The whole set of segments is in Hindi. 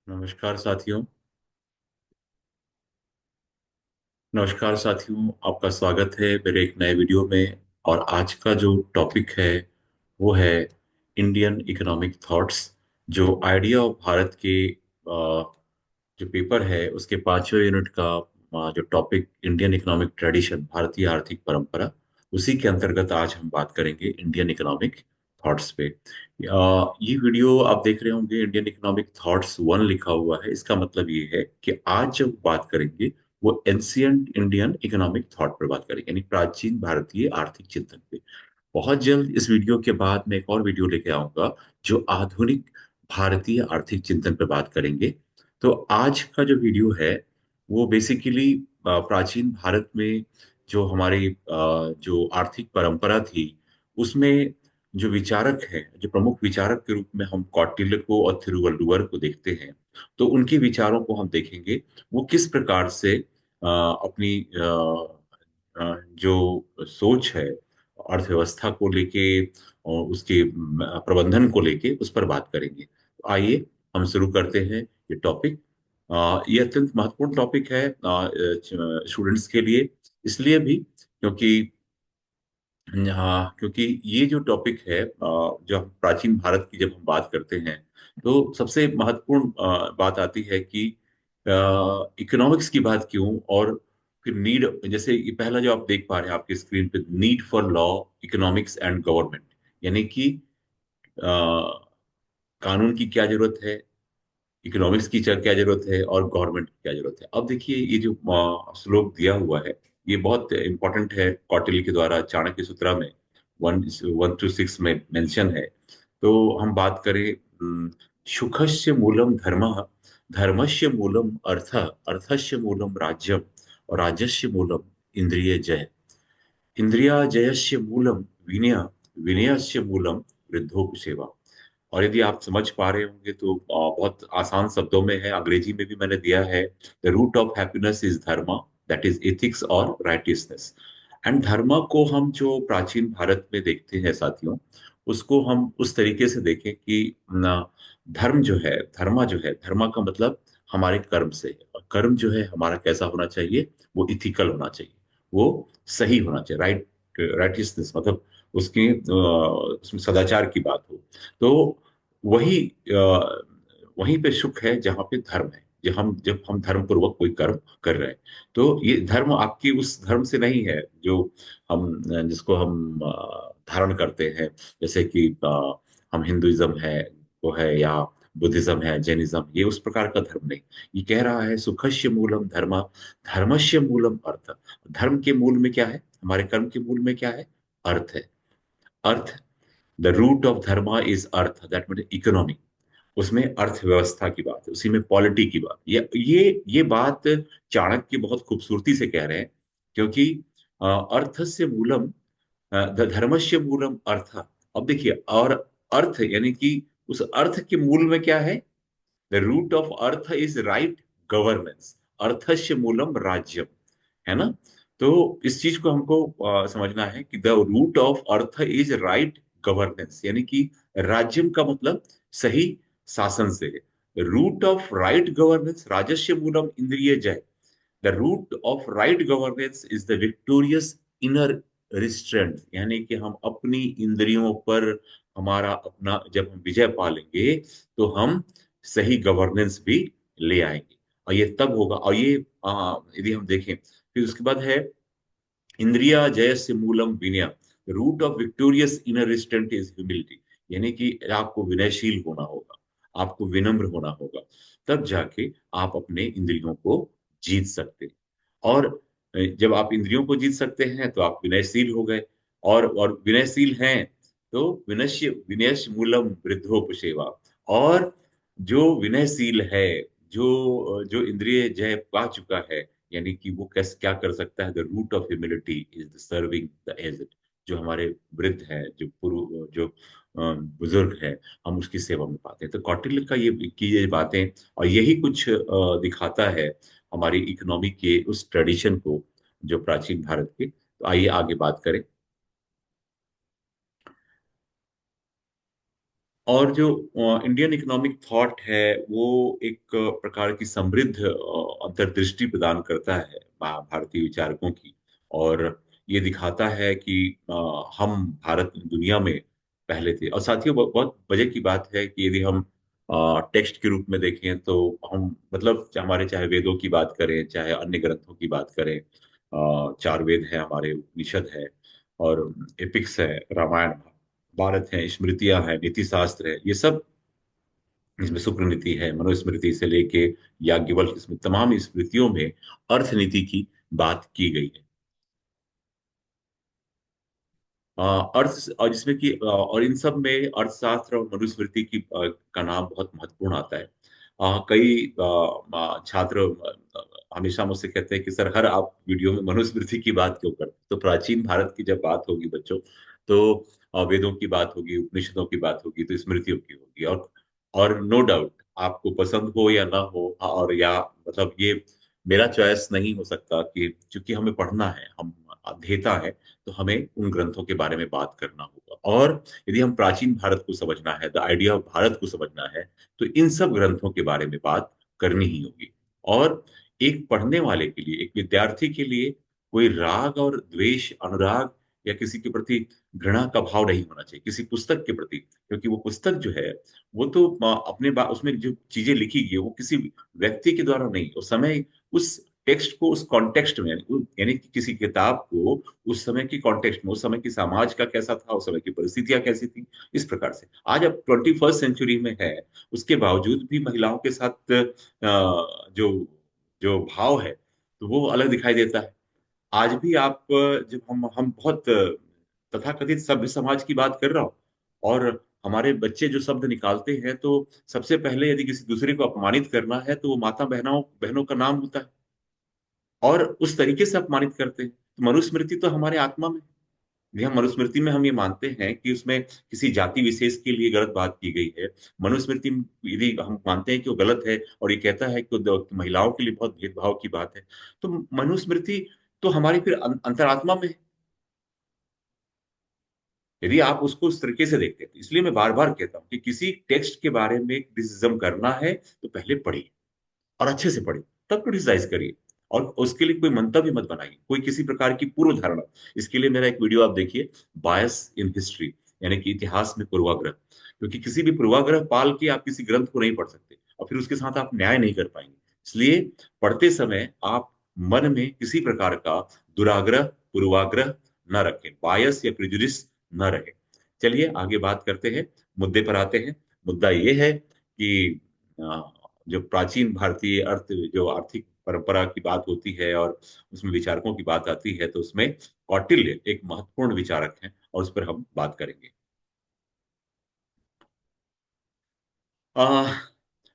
नमस्कार साथियों। आपका स्वागत है मेरे एक नए वीडियो में। और आज का जो टॉपिक है वो है इंडियन इकोनॉमिक थॉट्स। जो आइडिया ऑफ भारत के जो पेपर है उसके 5वें यूनिट का जो टॉपिक इंडियन इकोनॉमिक ट्रेडिशन, भारतीय आर्थिक परंपरा, उसी के अंतर्गत आज हम बात करेंगे इंडियन इकोनॉमिक थॉट्स पे। ये वीडियो आप देख रहे होंगे, इंडियन इकोनॉमिक थॉट्स 1 लिखा हुआ है। इसका मतलब ये है कि आज जब बात करेंगे वो एंशियंट इंडियन इकोनॉमिक थॉट पर बात करेंगे, यानी प्राचीन भारतीय आर्थिक चिंतन पे। बहुत जल्द इस वीडियो के बाद मैं एक और वीडियो लेके आऊंगा जो आधुनिक भारतीय आर्थिक चिंतन पर बात करेंगे। तो आज का जो वीडियो है वो बेसिकली प्राचीन भारत में जो हमारी जो आर्थिक परंपरा थी उसमें जो विचारक हैं, जो प्रमुख विचारक के रूप में हम कौटिल्य को और थिरुवल्लुवर को देखते हैं। तो उनके विचारों को हम देखेंगे, वो किस प्रकार से अपनी जो सोच है अर्थव्यवस्था को लेके और उसके प्रबंधन को लेके उस पर बात करेंगे। तो आइए हम शुरू करते हैं ये टॉपिक। ये अत्यंत महत्वपूर्ण टॉपिक है स्टूडेंट्स के लिए, इसलिए भी क्योंकि हाँ, क्योंकि ये जो टॉपिक है, जो हम प्राचीन भारत की जब हम बात करते हैं तो सबसे महत्वपूर्ण बात आती है कि इकोनॉमिक्स की बात क्यों, और फिर नीड, जैसे ये पहला जो आप देख पा रहे हैं आपके स्क्रीन पे, need for law, economics and government, यानी कि कानून की क्या जरूरत है, इकोनॉमिक्स की क्या जरूरत है और गवर्नमेंट की क्या जरूरत है। अब देखिए ये जो श्लोक दिया हुआ है ये बहुत इंपॉर्टेंट है, कौटिल्य के द्वारा चाणक्य सूत्रा में 1 1 to 6 में मेंशन है। तो हम बात करें, सुखस्य मूलम धर्म, धर्मस्य मूलम अर्थ, अर्थस्य मूलम राज्यम, और राज्यस्य मूलम इंद्रिय जय, इंद्रिया जयस्य मूलम विनय, विनयस्य मूलम वृद्धोपसेवा। और यदि आप समझ पा रहे होंगे तो बहुत आसान शब्दों में है, अंग्रेजी में भी मैंने दिया है, the root of happiness is dharma, that is ethics और राइटियसनेस। एंड धर्म को हम जो प्राचीन भारत में देखते हैं साथियों, उसको हम उस तरीके से देखें कि धर्म जो है, धर्मा जो है, धर्मा का मतलब हमारे कर्म से है। और कर्म जो है हमारा कैसा होना चाहिए, वो इथिकल होना चाहिए, वो सही होना चाहिए, राइटियसनेस मतलब उसकी उसमें सदाचार की बात हो। तो वही वहीं पे सुख है जहाँ पे धर्म है, जब हम धर्म पूर्वक कोई कर्म कर रहे हैं। तो ये धर्म आपकी उस धर्म से नहीं है जो हम जिसको हम धारण करते हैं, जैसे कि हम हिंदुइज्म है वो है, या बुद्धिज्म है, जैनिज्म, ये उस प्रकार का धर्म नहीं। ये कह रहा है सुखस्य मूलम धर्म, धर्मस्य मूलम अर्थ। धर्म के मूल में क्या है, हमारे कर्म के मूल में क्या है, अर्थ है। Artha, the root of dharma is artha, that mean economy. उसमें अर्थव्यवस्था की बात है, उसी में पॉलिटी की बात, ये बात चाणक्य बहुत खूबसूरती से कह रहे हैं। क्योंकि अर्थस्य मूलम, धर्मस्य मूलम अर्थ। अब देखिए, और अर्थ यानी कि उस अर्थ के मूल में क्या है, the root of artha is right governance, अर्थस्य मूलम राज्यम, है ना। तो इस चीज को हमको समझना है कि the root of artha is right governance, यानी कि राज्यम का मतलब सही शासन से है। रूट ऑफ राइट गवर्नेंस, राजस्व मूलम इंद्रिय जय, the root of right governance is the victorious inner restraint, यानी कि हम अपनी इंद्रियों पर हमारा अपना जब हम विजय पा लेंगे तो हम सही गवर्नेंस भी ले आएंगे। और ये तब होगा, और ये यदि हम देखें फिर उसके बाद है इंद्रिया जयस्य मूलम विनय, root of victorious inner restraint is humility, यानी कि आपको विनयशील होना होगा, आपको विनम्र होना होगा, तब जाके आप अपने इंद्रियों को जीत सकते हैं। और जब आप इंद्रियों को जीत सकते हैं तो आप विनयशील हो गए, और विनयशील हैं तो विनश्य विनयश मूलम वृद्धोपसेवा। और जो विनयशील है, जो इंद्रिय जय पा चुका है, यानी कि वो कैसे क्या कर सकता है, the root of humility is the serving the aged, जो हमारे वृद्ध है, जो पूर्व जो बुजुर्ग है, हम उसकी सेवा में पाते हैं। तो कौटिल्य का ये बातें, और यही कुछ दिखाता है हमारी इकोनॉमी के उस ट्रेडिशन को जो प्राचीन भारत के। तो आइए आगे बात करें। और जो इंडियन इकोनॉमिक थॉट है वो एक प्रकार की समृद्ध अंतर्दृष्टि प्रदान करता है भारतीय विचारकों की। और ये दिखाता है कि हम भारत दुनिया में पहले थे। और साथियों, बहुत मजे की बात है कि यदि हम टेक्स्ट के रूप में देखें तो हम मतलब हमारे चाहे वेदों की बात करें, चाहे अन्य ग्रंथों की बात करें, चार वेद हैं हमारे, उपनिषद है और एपिक्स है, रामायण भारत है, स्मृतियां हैं, नीति शास्त्र है, ये सब इसमें शुक्र नीति है, मनुस्मृति से लेके याज्ञवल्क्य, इसमें तमाम स्मृतियों में अर्थनीति की बात की गई है। अर्थ और जिसमें कि और इन सब में अर्थशास्त्र और मनुस्मृति की का नाम बहुत महत्वपूर्ण आता है। कई छात्र हमेशा मुझसे कहते हैं कि सर, हर आप वीडियो में मनुस्मृति की बात क्यों करते हैं? तो प्राचीन भारत की जब बात होगी बच्चों, तो वेदों की बात होगी, उपनिषदों की बात होगी, तो स्मृतियों की होगी। और नो डाउट, आपको पसंद हो या ना हो, और या मतलब ये मेरा चॉइस नहीं हो सकता कि चूंकि हमें पढ़ना है, हम अध्येता है, तो हमें उन ग्रंथों के बारे में बात करना होगा। और यदि हम प्राचीन भारत को समझना है, द आइडिया ऑफ भारत को समझना है, तो इन सब ग्रंथों के बारे में बात करनी ही होगी। और एक पढ़ने वाले के लिए, एक विद्यार्थी के लिए, कोई राग और द्वेष, अनुराग या किसी के प्रति घृणा का भाव नहीं होना चाहिए किसी पुस्तक के प्रति। क्योंकि वो पुस्तक जो है, वो तो उसमें जो चीजें लिखी गई है, वो किसी व्यक्ति के द्वारा नहीं, उस समय उस टेक्स्ट को उस कॉन्टेक्स्ट में, यानी कि किसी किताब को उस समय की कॉन्टेक्स्ट में, उस समय की समाज का कैसा था, उस समय की परिस्थितियां कैसी थी, इस प्रकार से। आज अब 21st सेंचुरी में है, उसके बावजूद भी महिलाओं के साथ जो जो भाव है, तो वो अलग दिखाई देता है। आज भी आप जब हम बहुत तथाकथित सभ्य समाज की बात कर रहा हूँ, और हमारे बच्चे जो शब्द निकालते हैं, तो सबसे पहले यदि किसी दूसरे को अपमानित करना है, तो वो माता बहनों बहनों का नाम होता है, और उस तरीके से अपमानित करते हैं। तो मनुस्मृति तो हमारे आत्मा में, जी हम मनुस्मृति में हम ये मानते हैं कि उसमें किसी जाति विशेष के लिए गलत बात की गई है। मनुस्मृति यदि हम मानते हैं कि वो गलत है और ये कहता है कि महिलाओं के लिए बहुत भेदभाव की बात है, तो मनुस्मृति तो हमारी फिर अंतरात्मा में है, यदि आप उसको उस तरीके से देखते हैं। तो इसलिए मैं बार बार कहता हूँ कि किसी टेक्स्ट के बारे में क्रिटिसिज्म करना है, तो पहले पढ़िए, और अच्छे से पढ़िए, तब क्रिटिसाइज करिए। और उसके लिए कोई मंतव्य मत बनाइए, कोई किसी प्रकार की पूर्व धारणा। इसके लिए मेरा एक वीडियो आप देखिए, बायस इन हिस्ट्री, यानी कि इतिहास में पूर्वाग्रह। क्योंकि किसी भी पूर्वाग्रह पाल के आप किसी ग्रंथ को नहीं पढ़ सकते, और फिर उसके साथ आप न्याय नहीं कर पाएंगे। इसलिए पढ़ते समय आप मन में किसी प्रकार का दुराग्रह, पूर्वाग्रह न रखें, बायस या प्रिजुडिस न रहे। चलिए आगे बात करते हैं, मुद्दे पर आते हैं। मुद्दा ये है कि जो प्राचीन भारतीय जो आर्थिक परंपरा की बात होती है और उसमें विचारकों की बात आती है, तो उसमें कौटिल्य एक महत्वपूर्ण विचारक हैं, और उस पर हम बात करेंगे।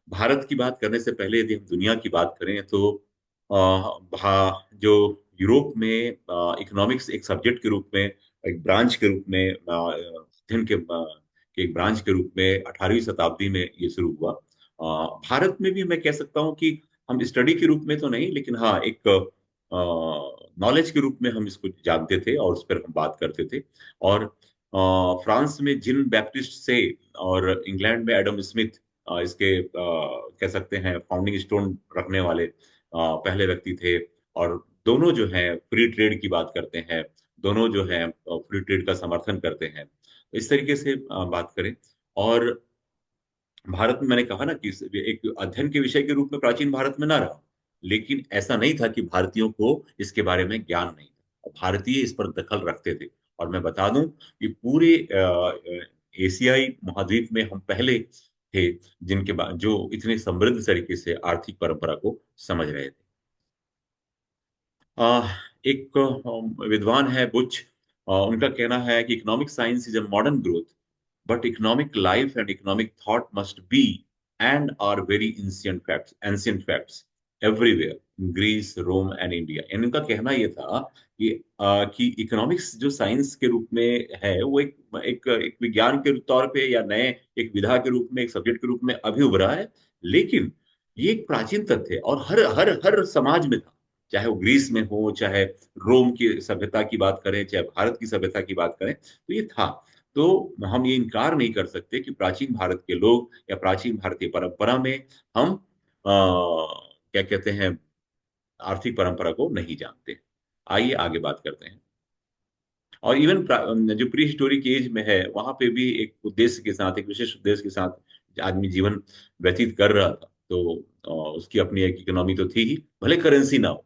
भारत की बात करने से पहले यदि हम दुनिया की बात करें, तो जो यूरोप में इकोनॉमिक्स एक सब्जेक्ट के रूप में, एक ब्रांच के रूप में, अध्ययन के एक ब्रांच के रूप में 18वीं शताब्दी में ये शुरू हुआ। भारत में भी मैं कह सकता हूँ कि हम स्टडी के रूप में तो नहीं, लेकिन हाँ, एक नॉलेज के रूप में हम इसको जानते थे और उस पर हम बात करते थे। और फ्रांस में जिन बैप्टिस्ट से, और इंग्लैंड में एडम स्मिथ, इसके कह सकते हैं फाउंडिंग स्टोन रखने वाले पहले व्यक्ति थे। और दोनों जो हैं फ्री ट्रेड की बात करते हैं, दोनों जो हैं फ्री ट्रेड का समर्थन करते हैं। इस तरीके से बात करें। और भारत में मैंने कहा ना कि एक अध्ययन के विषय के रूप में प्राचीन भारत में ना रहा, लेकिन ऐसा नहीं था कि भारतीयों को इसके बारे में ज्ञान नहीं था, और भारतीय इस पर दखल रखते थे। और मैं बता दूं कि पूरे एशियाई महाद्वीप में हम पहले थे जिनके बाद जो इतने समृद्ध तरीके से आर्थिक परंपरा को समझ रहे थे। एक विद्वान है बुच, उनका कहना है कि economic science is a modern growth, but economic life and economic thought must be and are very ancient facts everywhere in Greece, Rome and India. यानी उनका कहना यह था कि इकोनॉमिक्स जो साइंस के रूप में है, वो एक विज्ञान के तौर पे या नए एक विधा के रूप में, एक सब्जेक्ट के रूप में अभी उभरा है, लेकिन ये एक प्राचीन तथ्य है और हर हर हर समाज में था। चाहे वो ग्रीस में हो, चाहे रोम की सभ्यता की बात करें, चाहे भारत की सभ्यता की बात करें, तो ये था। तो हम ये इनकार नहीं कर सकते कि प्राचीन भारत के लोग या प्राचीन भारतीय परंपरा में हम क्या कहते हैं, आर्थिक परंपरा को नहीं जानते। आइए आगे बात करते हैं। और इवन जो प्री हिस्टोरिक एज में है, वहां पे भी एक उद्देश्य के साथ, एक विशेष उद्देश्य के साथ आदमी जीवन व्यतीत कर रहा था। तो उसकी अपनी एक इकोनॉमी तो थी ही, भले करेंसी ना हो।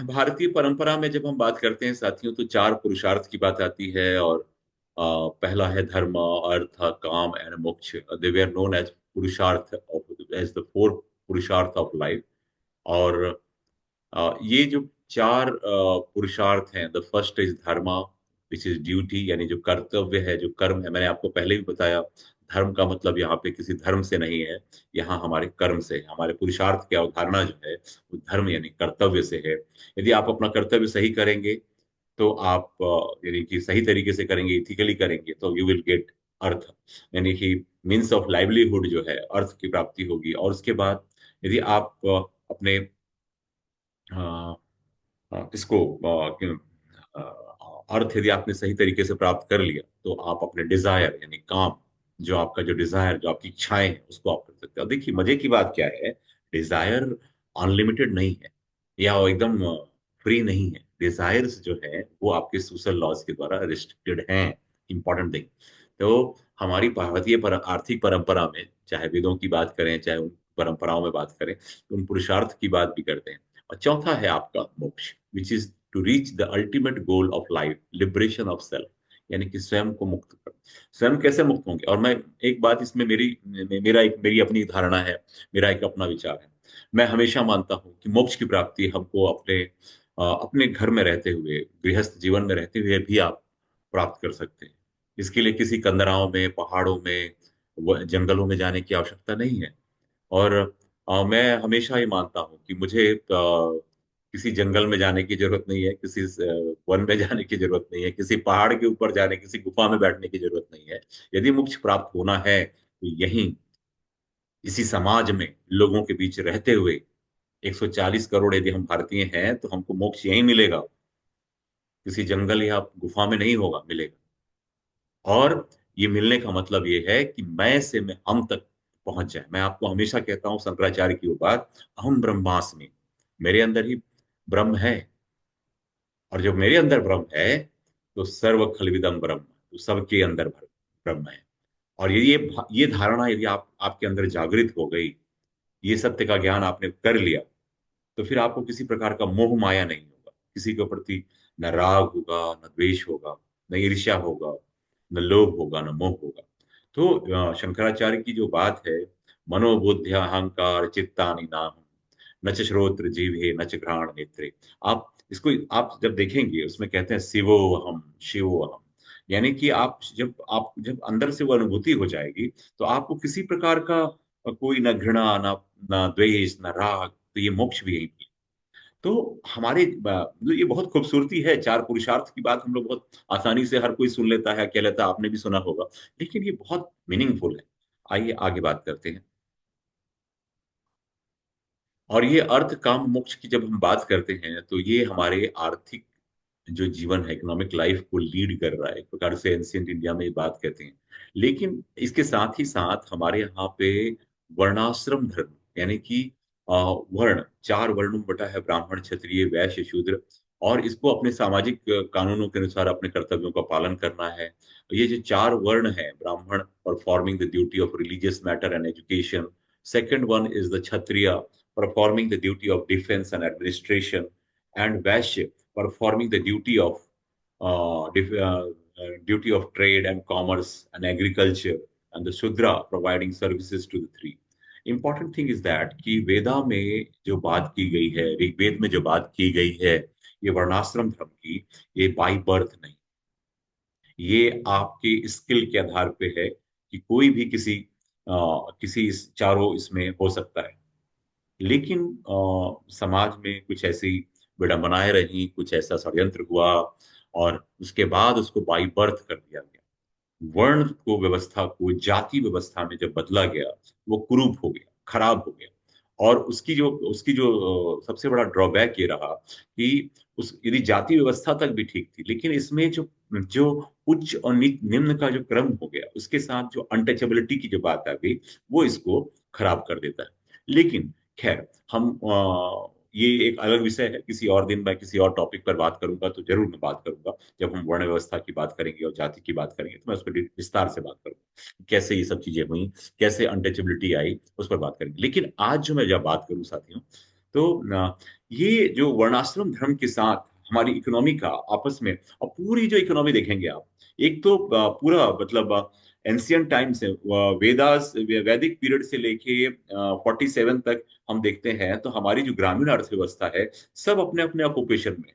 भारतीय परंपरा में जब हम बात करते हैं साथियों, तो चार पुरुषार्थ की बात आती है। और पहला है धर्म, अर्थ, काम एंड मोक्ष। दे वे आर नोन एज पुरुषार्थ ऑफ, एज द फोर पुरुषार्थ ऑफ लाइफ। और ये जो चार पुरुषार्थ हैं, the first is Dharma, which is duty, यानी जो कर्तव्य है, जो कर्म है। मैंने आपको पहले भी बताया, धर्म का मतलब यहाँ पे किसी धर्म से नहीं है, यहाँ हमारे कर्म से है। हमारे पुरुषार्थ की अवधारणा जो है वो धर्म यानी कर्तव्य से है। यदि आप अपना कर्तव्य सही करेंगे, तो आप यानी कि सही तरीके से करेंगे, इथिकली करेंगे, तो यू विल गेट अर्थ, यानी कि मीन्स ऑफ लाइवलीहुड जो है, अर्थ की प्राप्ति होगी। और उसके बाद यदि आप अपने इसको अर्थ यदि आपने सही तरीके से प्राप्त कर लिया, तो आप अपने डिजायर यानी काम, जो आपका जो डिजायर, जो आपकी इच्छाएं हैं, उसको आप कर सकते हो। देखिए मजे की बात क्या है, डिजायर अनलिमिटेड नहीं है, या वो एकदम फ्री नहीं है। डिजायर्स जो है वो आपके सोशल लॉज के द्वारा रिस्ट्रिक्टेड हैं। Important thing. तो हमारी भारतीय आर्थिक परंपरा में, चाहे वेदों की बात करें, चाहे उन परंपराओं में बात करें, तो उन पुरुषार्थ की बात भी करते हैं। और चौथा है आपका moksha, which is to reach the ultimate goal of life, liberation of self, यानी कि स्वयं को मुक्त कर। स्वयं कैसे मुक्त होंगे? और मैं एक बात इसमें मेरी अपनी धारणा है, मेरा एक अपना विचार है। मैं हमेशा मानता हूं कि मोक्ष की प्राप्ति हमको अपने घर में रहते हुए, गृहस्थ जीवन में रहते हुए भी आप प्राप्त कर सकते हैं। इसके लिए किसी कंदराओं में, पहाड़ों में, जंगलों में जाने की आवश्यकता नहीं है। और मैं हमेशा ये मानता हूँ कि मुझे किसी जंगल में जाने की जरूरत नहीं है, किसी वन में जाने की जरूरत नहीं है, किसी पहाड़ के ऊपर जाने, किसी गुफा में बैठने की जरूरत नहीं है। यदि मोक्ष प्राप्त होना है, तो यहीं इसी समाज में लोगों के बीच रहते हुए, 140 करोड़ यदि हम भारतीय हैं, तो हमको मोक्ष यहीं मिलेगा, किसी जंगल या गुफा में नहीं होगा, मिलेगा। और ये मिलने का मतलब ये है कि मैं से मैं हम तक पहुंच जाए। मैं आपको हमेशा कहता हूं शंकराचार्य की वो बात, अहम ब्रह्मास्मि, मेरे अंदर ही ब्रह्म है। और जब मेरे अंदर ब्रह्म है, तो सर्व खलविदम ब्रह्म, तो सबके अंदर ब्रह्म है। और ये धारणा यदि आपके अंदर जागृत हो गई, ये सत्य का ज्ञान आपने कर लिया, तो फिर आपको किसी प्रकार का मोह माया नहीं होगा, किसी के प्रति न राग होगा, न द्वेष होगा, न ईर्ष्या होगा, न लोभ होगा, न मोह होगा। तो शंकराचार्य की जो बात है, मनोबुद्धि अहंकार चित्तानि नाहम, न च श्रोत्र जीवे न च घ्राण नेत्रे। आप इसको आप जब देखेंगे, उसमें कहते हैं शिवोहम शिवोहम, यानी कि आप जब अंदर से वो अनुभूति हो जाएगी, तो आपको किसी प्रकार का कोई न घृणा, न द्वेष, न राग, तो ये मोक्ष भी यही है। तो मतलब ये बहुत खूबसूरती है। चार पुरुषार्थ की बात हम लोग बहुत आसानी से हर कोई सुन लेता है, कह लेता है, आपने भी सुना होगा, लेकिन ये बहुत मीनिंगफुल है। आइए आगे बात करते हैं। और ये अर्थ काम मोक्ष की जब हम बात करते हैं, तो ये हमारे आर्थिक जो जीवन है, इकोनॉमिक लाइफ को लीड कर रहा है, एक प्रकार से एंशियंट इंडिया में ये बात कहते हैं। लेकिन इसके साथ ही साथ हमारे यहाँ पे वर्णाश्रम धर्म, यानी कि वर्ण, चार वर्णों में बटा है, ब्राह्मण, क्षत्रिय, वैश्य, शूद्र। और इसको अपने सामाजिक कानूनों के अनुसार अपने कर्तव्यों का पालन करना है। ये जो चार वर्ण है, ब्राह्मण performing the duty of religious matter and education, second one is the Kshatriya performing the duty of defense and administration, and Vaishya performing the duty of trade and commerce and agriculture, and the Shudra providing services to the three. Important thing is that कि वेदा में जो बात की गई है, ऋग्वेद में जो बात की गई है, ये वर्णाश्रम धर्म की, ये बाई बर्थ नहीं, ये आपके स्किल के आधार पे है कि कोई भी किसी इस चारों इसमें हो सकता है। लेकिन समाज में कुछ ऐसी विडंबनाएं रही, कुछ ऐसा षड्यंत्र हुआ, और उसके बाद उसको बाई बर्थ कर दिया गया। वर्ण को, व्यवस्था को, जाति व्यवस्था में जब बदला गया, वो कुरूप हो गया, खराब हो गया। और उसकी जो सबसे बड़ा ड्रॉबैक ये रहा कि उस यदि जाति व्यवस्था तक भी ठीक थी, लेकिन इसमें जो जो उच्च और निम्न का जो क्रम हो गया, उसके साथ जो अनटचेबिलिटी की जो बात आ गई, वो इसको खराब कर देता है। लेकिन खैर, हम ये एक अलग विषय है, किसी और दिन मैं किसी और टॉपिक पर बात करूंगा तो जरूर मैं बात करूंगा। जब हम वर्ण व्यवस्था की बात करेंगे और जाति की बात करेंगे, तो मैं उस पर विस्तार से बात करूंगा, कैसे ये सब चीजें हुई, कैसे अनटचेबिलिटी आई, उस पर बात करेंगे। लेकिन आज जो मैं जब बात करूं साथियों, तो ये जो वर्णाश्रम धर्म के साथ हमारी इकोनॉमी का आपस में, और पूरी जो इकोनॉमी देखेंगे आप, एक तो पूरा मतलब एंशियंट टाइम से, वेदास वैदिक पीरियड से लेके 47 तक हम देखते हैं, तो हमारी जो ग्रामीण अर्थव्यवस्था है, सब अपने अपने ऑक्यूपेशन में,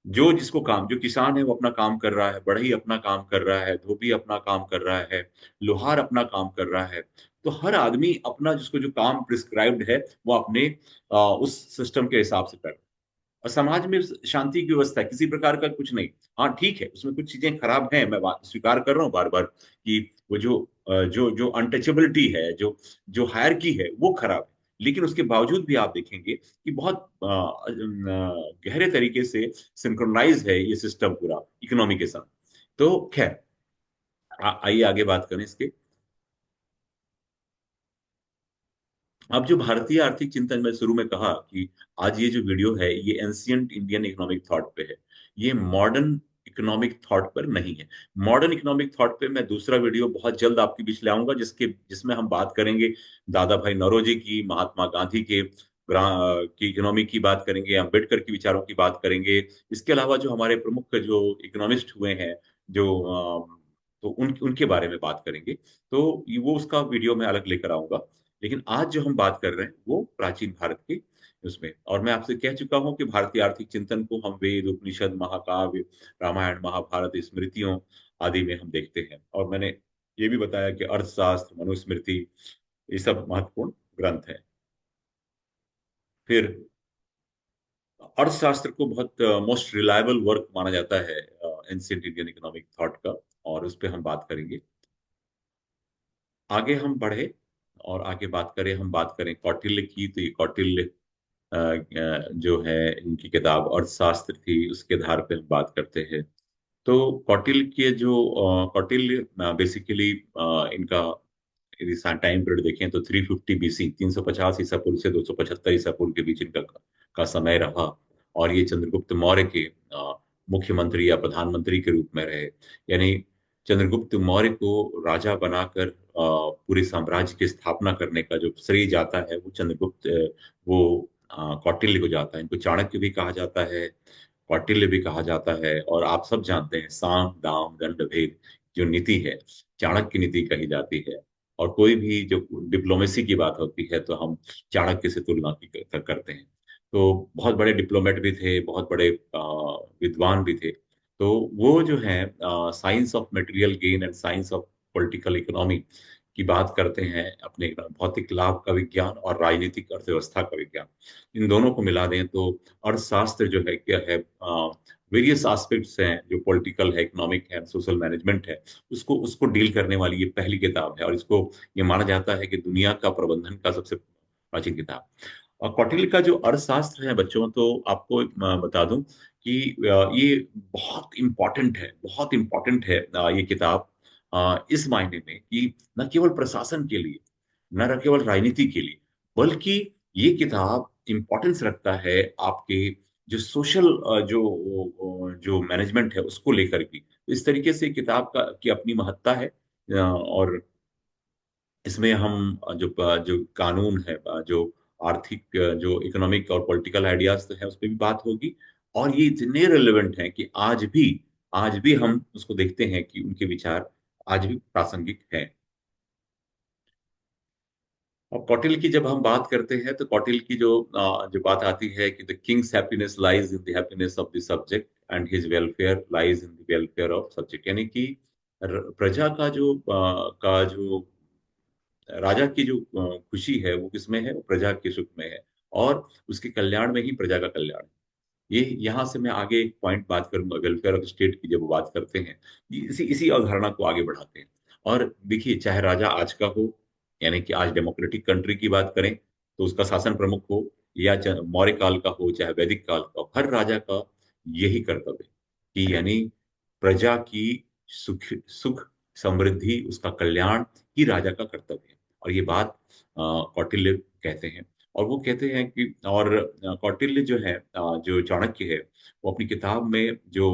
जो जिसको काम, जो किसान है वो अपना काम कर रहा है, बढ़ई अपना काम कर रहा है, धोबी अपना काम कर रहा है, लोहार अपना काम कर रहा है। तो हर आदमी अपना जिसको जो काम प्रिस्क्राइब्ड है, वो अपने उस सिस्टम के हिसाब से कर रहा है। और समाज में शांति की व्यवस्था है, किसी प्रकार का कुछ नहीं। हाँ ठीक है, उसमें कुछ चीजें खराब हैं, मैं बात स्वीकार कर रहा हूँ बार बार, कि वो जो अनटचेबिलिटी है, जो जो हायरकी है, वो खराब है। लेकिन उसके बावजूद भी आप देखेंगे कि बहुत गहरे तरीके से सिंक्रोनाइज है ये सिस्टम पूरा इकोनॉमी के साथ। तो खैर, आइए आगे बात करें इसके। अब जो भारतीय आर्थिक चिंतन में शुरू में कहा कि आज ये जो वीडियो है, ये एंशियंट इंडियन इकोनॉमिक थॉट पे है, ये मॉडर्न इकोनॉमिक थॉट पर नहीं है। मॉडर्न इकोनॉमिक थॉट पे मैं दूसरा वीडियो बहुत जल्द आपके बीच ले आऊंगा, जिसमें हम बात करेंगे दादा भाई नौरोजी की, महात्मा गांधी के की इकोनॉमी की बात करेंगे, अम्बेडकर के विचारों की बात करेंगे। इसके अलावा जो हमारे प्रमुख जो इकोनॉमिस्ट हुए हैं, जो तो उनके बारे में बात करेंगे। तो वो उसका वीडियो मैं अलग लेकर आऊंगा। लेकिन आज जो हम बात कर रहे हैं, वो प्राचीन भारत के उसमें, और मैं आपसे कह चुका हूं कि भारतीय आर्थिक चिंतन को हम वेद, उपनिषद, महाकाव्य, रामायण, महाभारत, स्मृतियों आदि में हम देखते हैं। और मैंने ये भी बताया कि अर्थशास्त्र, मनुस्मृति, ये सब महत्वपूर्ण ग्रंथ हैं। फिर अर्थशास्त्र को बहुत मोस्ट रिलायबल वर्क माना जाता है एंशियंट इंडियन इकोनॉमिक थॉट का, और उस पर हम बात करेंगे। आगे हम बढ़े और आगे बात करें, हम बात करें कौटिल्य की, तो ये कौटिल्य जो है, इनकी किताब अर्थशास्त्र थी, उसके आधार पे हम बात करते हैं। तो कौटिल्य के जो कौटिल्य बेसिकली इनका यदि टाइम पीरियड देखें तो 350 BC, 350 ईसा पूर्व से 275 ईसा पूर्व के बीच इनका का समय रहा। और ये चंद्रगुप्त मौर्य के मुख्यमंत्री या प्रधानमंत्री के रूप में रहे। यानी चंद्रगुप्त मौर्य को राजा बनाकर पूरे साम्राज्य की स्थापना करने का जो श्रेय जाता है, वो वो कौटिल्य को जाता है। इनको चाणक्य भी कहा जाता है, कौटिल्य भी कहा जाता है। और आप सब जानते हैं, साम दाम दंड भेद जो नीति है, चाणक्य नीति कही जाती है। और कोई भी जो डिप्लोमेसी की बात होती है, तो हम चाणक्य से तुलना करते हैं। तो बहुत बड़े डिप्लोमेट भी थे, बहुत बड़े विद्वान भी थे। तो वो जो है science of material gain and science of political economy की बात करते हैं, अपने भौतिक लाभ का विज्ञान और राजनीतिक अर्थव्यवस्था का विज्ञान, इन दोनों को मिला दें तो अर्थशास्त्र जो है क्या है, वेरियस एस्पेक्ट्स हैं, जो पॉलिटिकल है, इकोनॉमिक है, सोशल मैनेजमेंट है, उसको उसको डील करने वाली ये पहली किताब है। और इसको ये माना जाता है कि दुनिया का प्रबंधन का सबसे प्राचीन किताब। और कौटिल्य का जो अर्थशास्त्र है बच्चों, तो आपको बता दूं कि ये बहुत इम्पोर्टेंट है, बहुत इम्पोर्टेंट है ये किताब, इस मायने में कि न केवल प्रशासन के लिए, न केवल राजनीति के लिए, बल्कि ये किताब इम्पोर्टेंस रखता है आपके जो सोशल जो मैनेजमेंट है उसको लेकर भी। इस तरीके से किताब का की अपनी महत्ता है। और इसमें हम जो कानून है, जो आर्थिक, जो इकोनॉमिक और पॉलिटिकल आइडियाज है, उस पर भी बात होगी। और ये इतने रिलेवेंट हैं कि आज भी हम उसको देखते हैं कि उनके विचार आज भी प्रासंगिक हैं। और कौटिल्य की जब हम बात करते हैं, तो कौटिल्य की जो बात आती है कि the Kings happiness lies in the happiness of the subject and his welfare lies in the welfare of subject. यानी कि प्रजा का जो राजा की जो खुशी है, वो किसमें है, वो प्रजा के सुख में है। और उसके कल्याण में ही प्रजा का कल्याण है। ये यहाँ से मैं आगे एक पॉइंट बात करूंगा, वेलफेयर ऑफ स्टेट की जब वो बात करते हैं, इसी इसी अवधारणा को आगे बढ़ाते हैं। और देखिए, चाहे राजा आज का हो, यानी कि आज डेमोक्रेटिक कंट्री की बात करें, तो उसका शासन प्रमुख हो या मौर्य काल का हो चाहे वैदिक काल का हो, हर राजा का यही कर्तव्य है कि यानी प्रजा की सुख सुख समृद्धि उसका कल्याण ही राजा का कर्तव्य है। और ये बात कौटिल्य कहते हैं। और वो कहते हैं कि और कौटिल्य जो है जो चाणक्य है, वो अपनी किताब में जो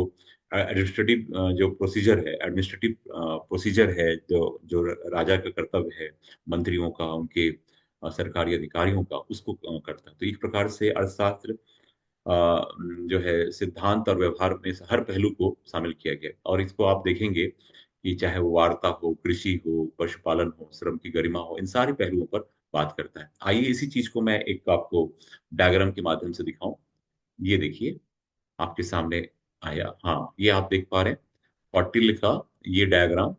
एडमिनिस्ट्रेटिव जो प्रोसीजर है, एडमिनिस्ट्रेटिव प्रोसीजर है, जो जो राजा का कर्तव्य है, मंत्रियों का, उनके सरकारी अधिकारियों का, उसको करता है। तो एक प्रकार से अर्थशास्त्र जो है सिद्धांत और व्यवहार में से हर पहलू को शामिल किया गया है। और इसको आप देखेंगे कि चाहे वो वार्ता हो, कृषि हो, पशुपालन हो, श्रम की गरिमा हो, इन सारे पहलुओं पर बात करता है। आइए इसी चीज को मैं एक आपको डायग्राम के माध्यम से दिखाऊं। ये देखिए आपके सामने आया, हाँ ये आप देख पा रहे हैं कौटिल्य का ये डायग्राम,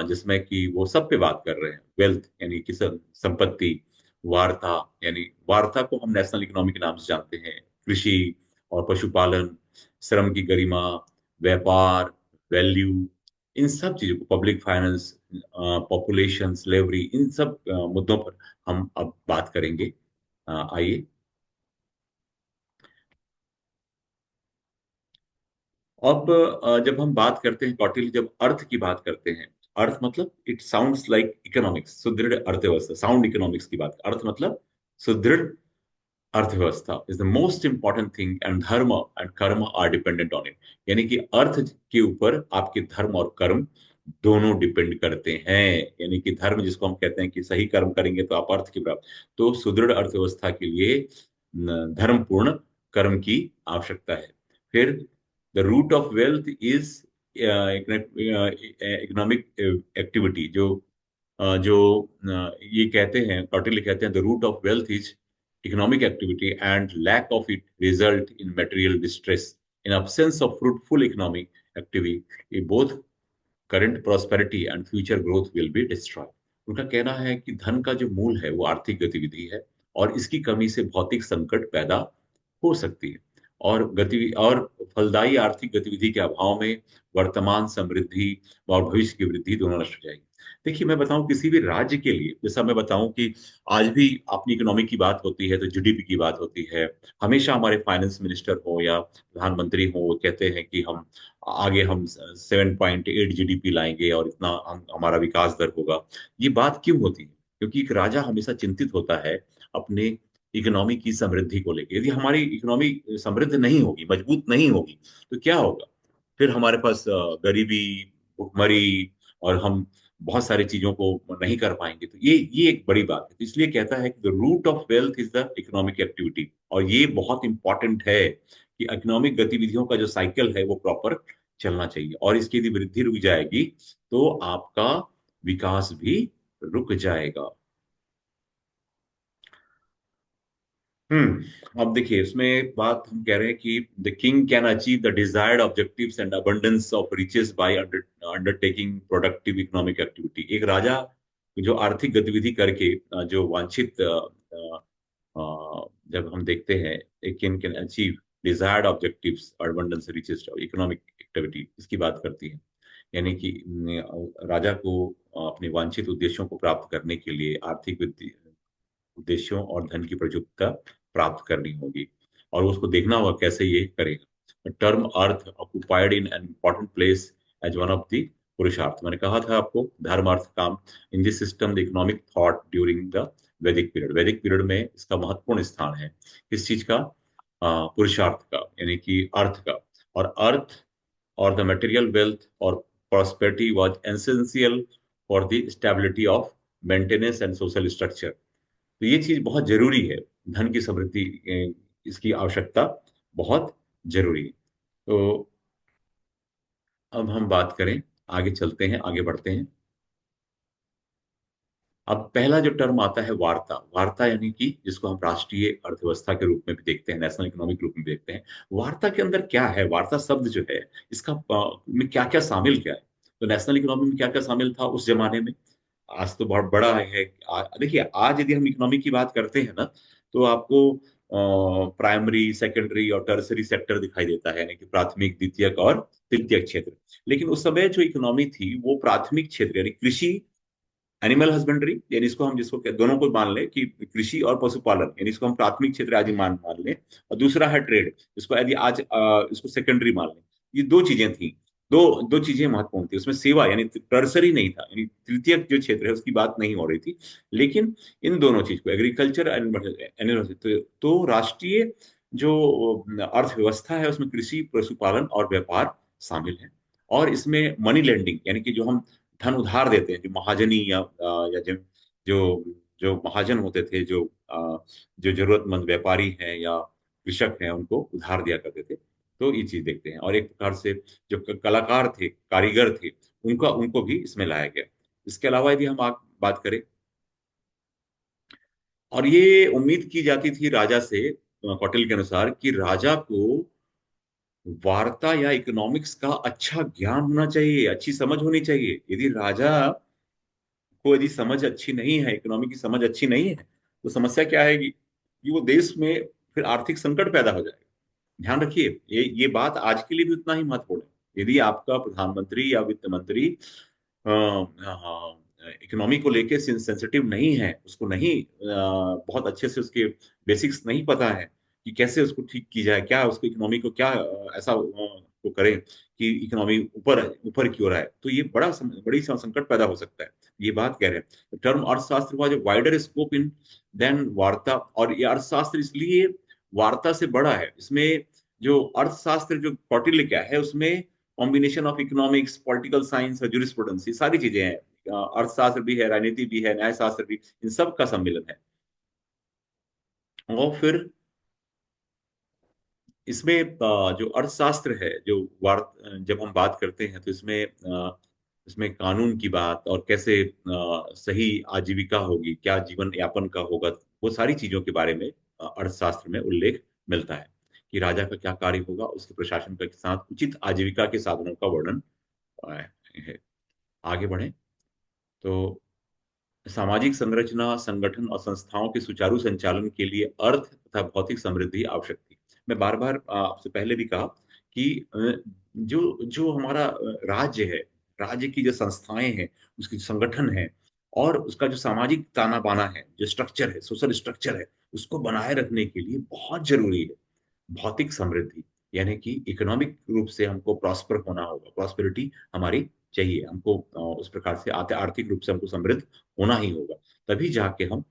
जिसमें कि वो सब पे बात कर रहे हैं। वेल्थ यानी कि संपत्ति, वार्ता यानी वार्ता को हम नेशनल इकोनॉमी के नाम से जानते हैं, कृषि और पशुपालन, श्रम की गरिमा, व्यापार, वैल्यू, इन सब चीजों को, पब्लिक फाइनेंस, पॉपुलेशन, स्लेवरी, इन सब मुद्दों पर हम अब बात करेंगे। आइए अब जब हम बात करते हैं कौटिल्य जब अर्थ की बात करते हैं, अर्थ मतलब इट साउंड्स लाइक इकोनॉमिक्स, सुदृढ़ अर्थव्यवस्था, साउंड इकोनॉमिक्स की बात, अर्थ मतलब सुदृढ़ अर्थव्यवस्था is the most important thing and धर्म एंड कर्म आर डिपेंडेंट ऑन इट। यानी कि अर्थ के ऊपर आपके धर्म और कर्म दोनों डिपेंड करते हैं। यानी कि धर्म जिसको हम कहते हैं कि सही कर्म करेंगे तो आप अर्थ की प्राप्त, तो सुदृढ़ अर्थव्यवस्था के लिए धर्मपूर्ण कर्म की आवश्यकता है। फिर the root of wealth is economic activity, जो ये कहते हैं कौटिल्य कहते हैं the root of wealth is economic activity and lack of it result in material distress. In absence of fruitful economic activity, both current prosperity and future growth will be destroyed. उनका कहना है कि धन का जो मूल है वो आर्थिक गतिविधि है, और इसकी कमी से भौतिक संकट पैदा हो सकती है, और गतिविधि और फलदायी आर्थिक गतिविधि के अभाव में वर्तमान समृद्धि और भविष्य की वृद्धि दोनों नष्ट हो जाएगी। देखिए मैं बताऊं किसी भी राज्य के लिए, जैसा मैं बताऊं कि आज भी अपनी इकोनॉमी की बात होती है तो जीडीपी की बात होती है। हमेशा हमारे फाइनेंस मिनिस्टर हो या प्रधानमंत्री हो, वो कहते हैं कि हम 7.8 जीडीपी लाएंगे और इतना हमारा विकास दर होगा। ये बात क्यों होती है? क्योंकि एक राजा हमेशा चिंतित होता है अपने इकोनॉमी की समृद्धि को लेकर। यदि हमारी इकोनॉमी समृद्ध नहीं होगी, मजबूत नहीं होगी, तो क्या होगा? फिर हमारे पास गरीबी, भुखमरी, और हम बहुत सारी चीजों को नहीं कर पाएंगे। तो ये एक बड़ी बात है। तो इसलिए कहता है कि the root of wealth is the economic activity, और ये बहुत इंपॉर्टेंट है कि इकोनॉमिक गतिविधियों का जो साइकिल है वो प्रॉपर चलना चाहिए, और इसकी यदि वृद्धि रुक जाएगी तो आपका विकास भी रुक जाएगा। अब देखिए इसमें एक बात हम कह रहे हैं कि the king can achieve the desired objectives and abundance of riches by undertaking productive economic activity. एक राजा जो आर्थिक गतिविधि करके जो वांछित जब हम देखते हैं, a king can achieve desired objectives abundance riches economic activity, इसकी बात करती है। यानी कि राजा को अपने वांछित उद्देश्यों को प्राप्त करने के लिए आर्थिक उद्देश्यों और धन की प्रचुरता प्राप्त करनी होगी, और उसको देखना होगा कैसे ये करेगा। Term artha occupied in an important place as one of the purushartha. मैंने कहा था आपको dharma artha kama, in this system the economic thought during the Vedic period. Vedic period में इसका महत्वपूर्ण स्थान है। किस चीज का? पुरुषार्थ का, यानी कि अर्थ का। और अर्थ और द मटेरियल वेल्थ और prosperity was essential for the stability of maintenance and social structure। तो ये चीज बहुत जरूरी है, धन की समृद्धि इसकी आवश्यकता बहुत जरूरी है। तो अब हम बात करें, आगे चलते हैं, आगे बढ़ते हैं। अब पहला जो टर्म आता है वार्ता। वार्ता यानी कि जिसको हम राष्ट्रीय अर्थव्यवस्था के रूप में भी देखते हैं, नेशनल इकोनॉमिक रूप में देखते हैं। वार्ता के अंदर क्या है? वार्ता शब्द जो है इसका में क्या क्या शामिल क्या है? तो नेशनल इकोनॉमी में क्या क्या शामिल था उस जमाने में, आज तो बहुत बड़ा है। देखिए आज यदि हम इकोनॉमी की बात करते हैं ना, तो आपको प्राइमरी, सेकेंडरी और टर्सरी सेक्टर दिखाई देता है, यानी कि प्राथमिक, द्वितीयक और तृतीयक क्षेत्र। लेकिन उस समय जो इकोनॉमी थी वो प्राथमिक क्षेत्र यानी कृषि एनिमल हस्बेंड्री, यानी इसको हम दोनों को मान लें कि कृषि और पशुपालन, यानी इसको हम प्राथमिक क्षेत्र आदि मान मान लें। और दूसरा है ट्रेड, इसको यदि आज इसको सेकेंडरी मान लें। ये दो चीजें थी, दो दो चीजें महत्वपूर्ण थी उसमें। सेवा यानी टर्सरी नहीं था, यानी तृतीय जो क्षेत्र है उसकी बात नहीं हो रही थी। लेकिन इन दोनों चीज को, एग्रीकल्चर एनिमल, तो राष्ट्रीय जो अर्थव्यवस्था है उसमें कृषि, पशुपालन और व्यापार शामिल है। और इसमें मनी लेंडिंग, यानी कि जो हम धन उधार देते हैं, जो महाजनी या जो जो जो महाजन होते थे, जो जरूरतमंद व्यापारी हैं या कृषक हैं, उनको उधार दिया करते थे। तो ये चीज देखते हैं। और एक प्रकार से जो कलाकार थे, कारीगर थे, उनका उनको भी इसमें लाया गया। इसके अलावा यदि हम बात करें, और ये उम्मीद की जाती थी राजा से, कौटिल्य के अनुसार, कि राजा को वार्ता या इकोनॉमिक्स का अच्छा ज्ञान होना चाहिए, अच्छी समझ होनी चाहिए। यदि राजा को यदि समझ अच्छी नहीं है, इकोनॉमी की समझ अच्छी नहीं है, तो समस्या क्या आएगी कि वो देश में फिर आर्थिक संकट पैदा हो जाएगा। ध्यान रखिए, ये बात आज के लिए भी उतना ही महत्वपूर्ण है। यदि आपका प्रधानमंत्री या वित्त मंत्री इकोनॉमी को लेके सेंसिटिव नहीं है, उसको नहीं बहुत अच्छे से उसके बेसिक्स नहीं पता है कि कैसे उसको ठीक की जाए, क्या उसको इकोनॉमी को क्या ऐसा को करें कि इकोनॉमी ऊपर ऊपर की ओर आए, तो ये बड़ी संकट पैदा हो सकता है। ये बात कह रहे हैं। टर्म अर्थशास्त्र हुआ जो वाइडर स्कोप इन देन वार्ता। और ये अर्थशास्त्र इसलिए वार्ता से बड़ा है। इसमें जो अर्थशास्त्र जो कौटिल्य क्या है, उसमें combination of economics, political science और जूरिस्प्रूडेंस, ये सारी चीजें हैं। अर्थशास्त्र भी है, राजनीति भी है, न्यायशास्त्र भी, इन सब का सम्मिलन है। और फिर इसमें जो अर्थशास्त्र है, जो जब हम बात करते हैं, तो इसमें कानून की बात, और कैसे सही आजीविका होगी, क्या जीवन यापन का होगा, वो सारी चीजों के बारे में अर्थशास्त्र में उल्लेख मिलता है कि राजा का क्या कार्य होगा, उसके प्रशासन के साथ उचित आजीविका के साधनों का वर्णन है। आगे बढ़े तो सामाजिक संरचना, संगठन और संस्थाओं के सुचारू संचालन के लिए अर्थ तथा भौतिक समृद्धि आवश्यक थी। मैं बार बार आपसे पहले भी कहा कि जो जो हमारा राज्य है, राज्य की जो संस्थाएं हैं, उसकी संगठन है, और उसका जो सामाजिक ताना बाना है, जो स्ट्रक्चर है, सोशल स्ट्रक्चर है, उसको बनाए रखने के लिए बहुत जरूरी है भौतिक समृद्धि। यानी कि इकोनॉमिक रूप से हमको प्रॉस्पर होना होगा, प्रॉस्पेरिटी हमारी चाहिए हमको। उस प्रकार से आर्थिक रूप से हमको समृद्ध होना ही होगा। तभी जाके हम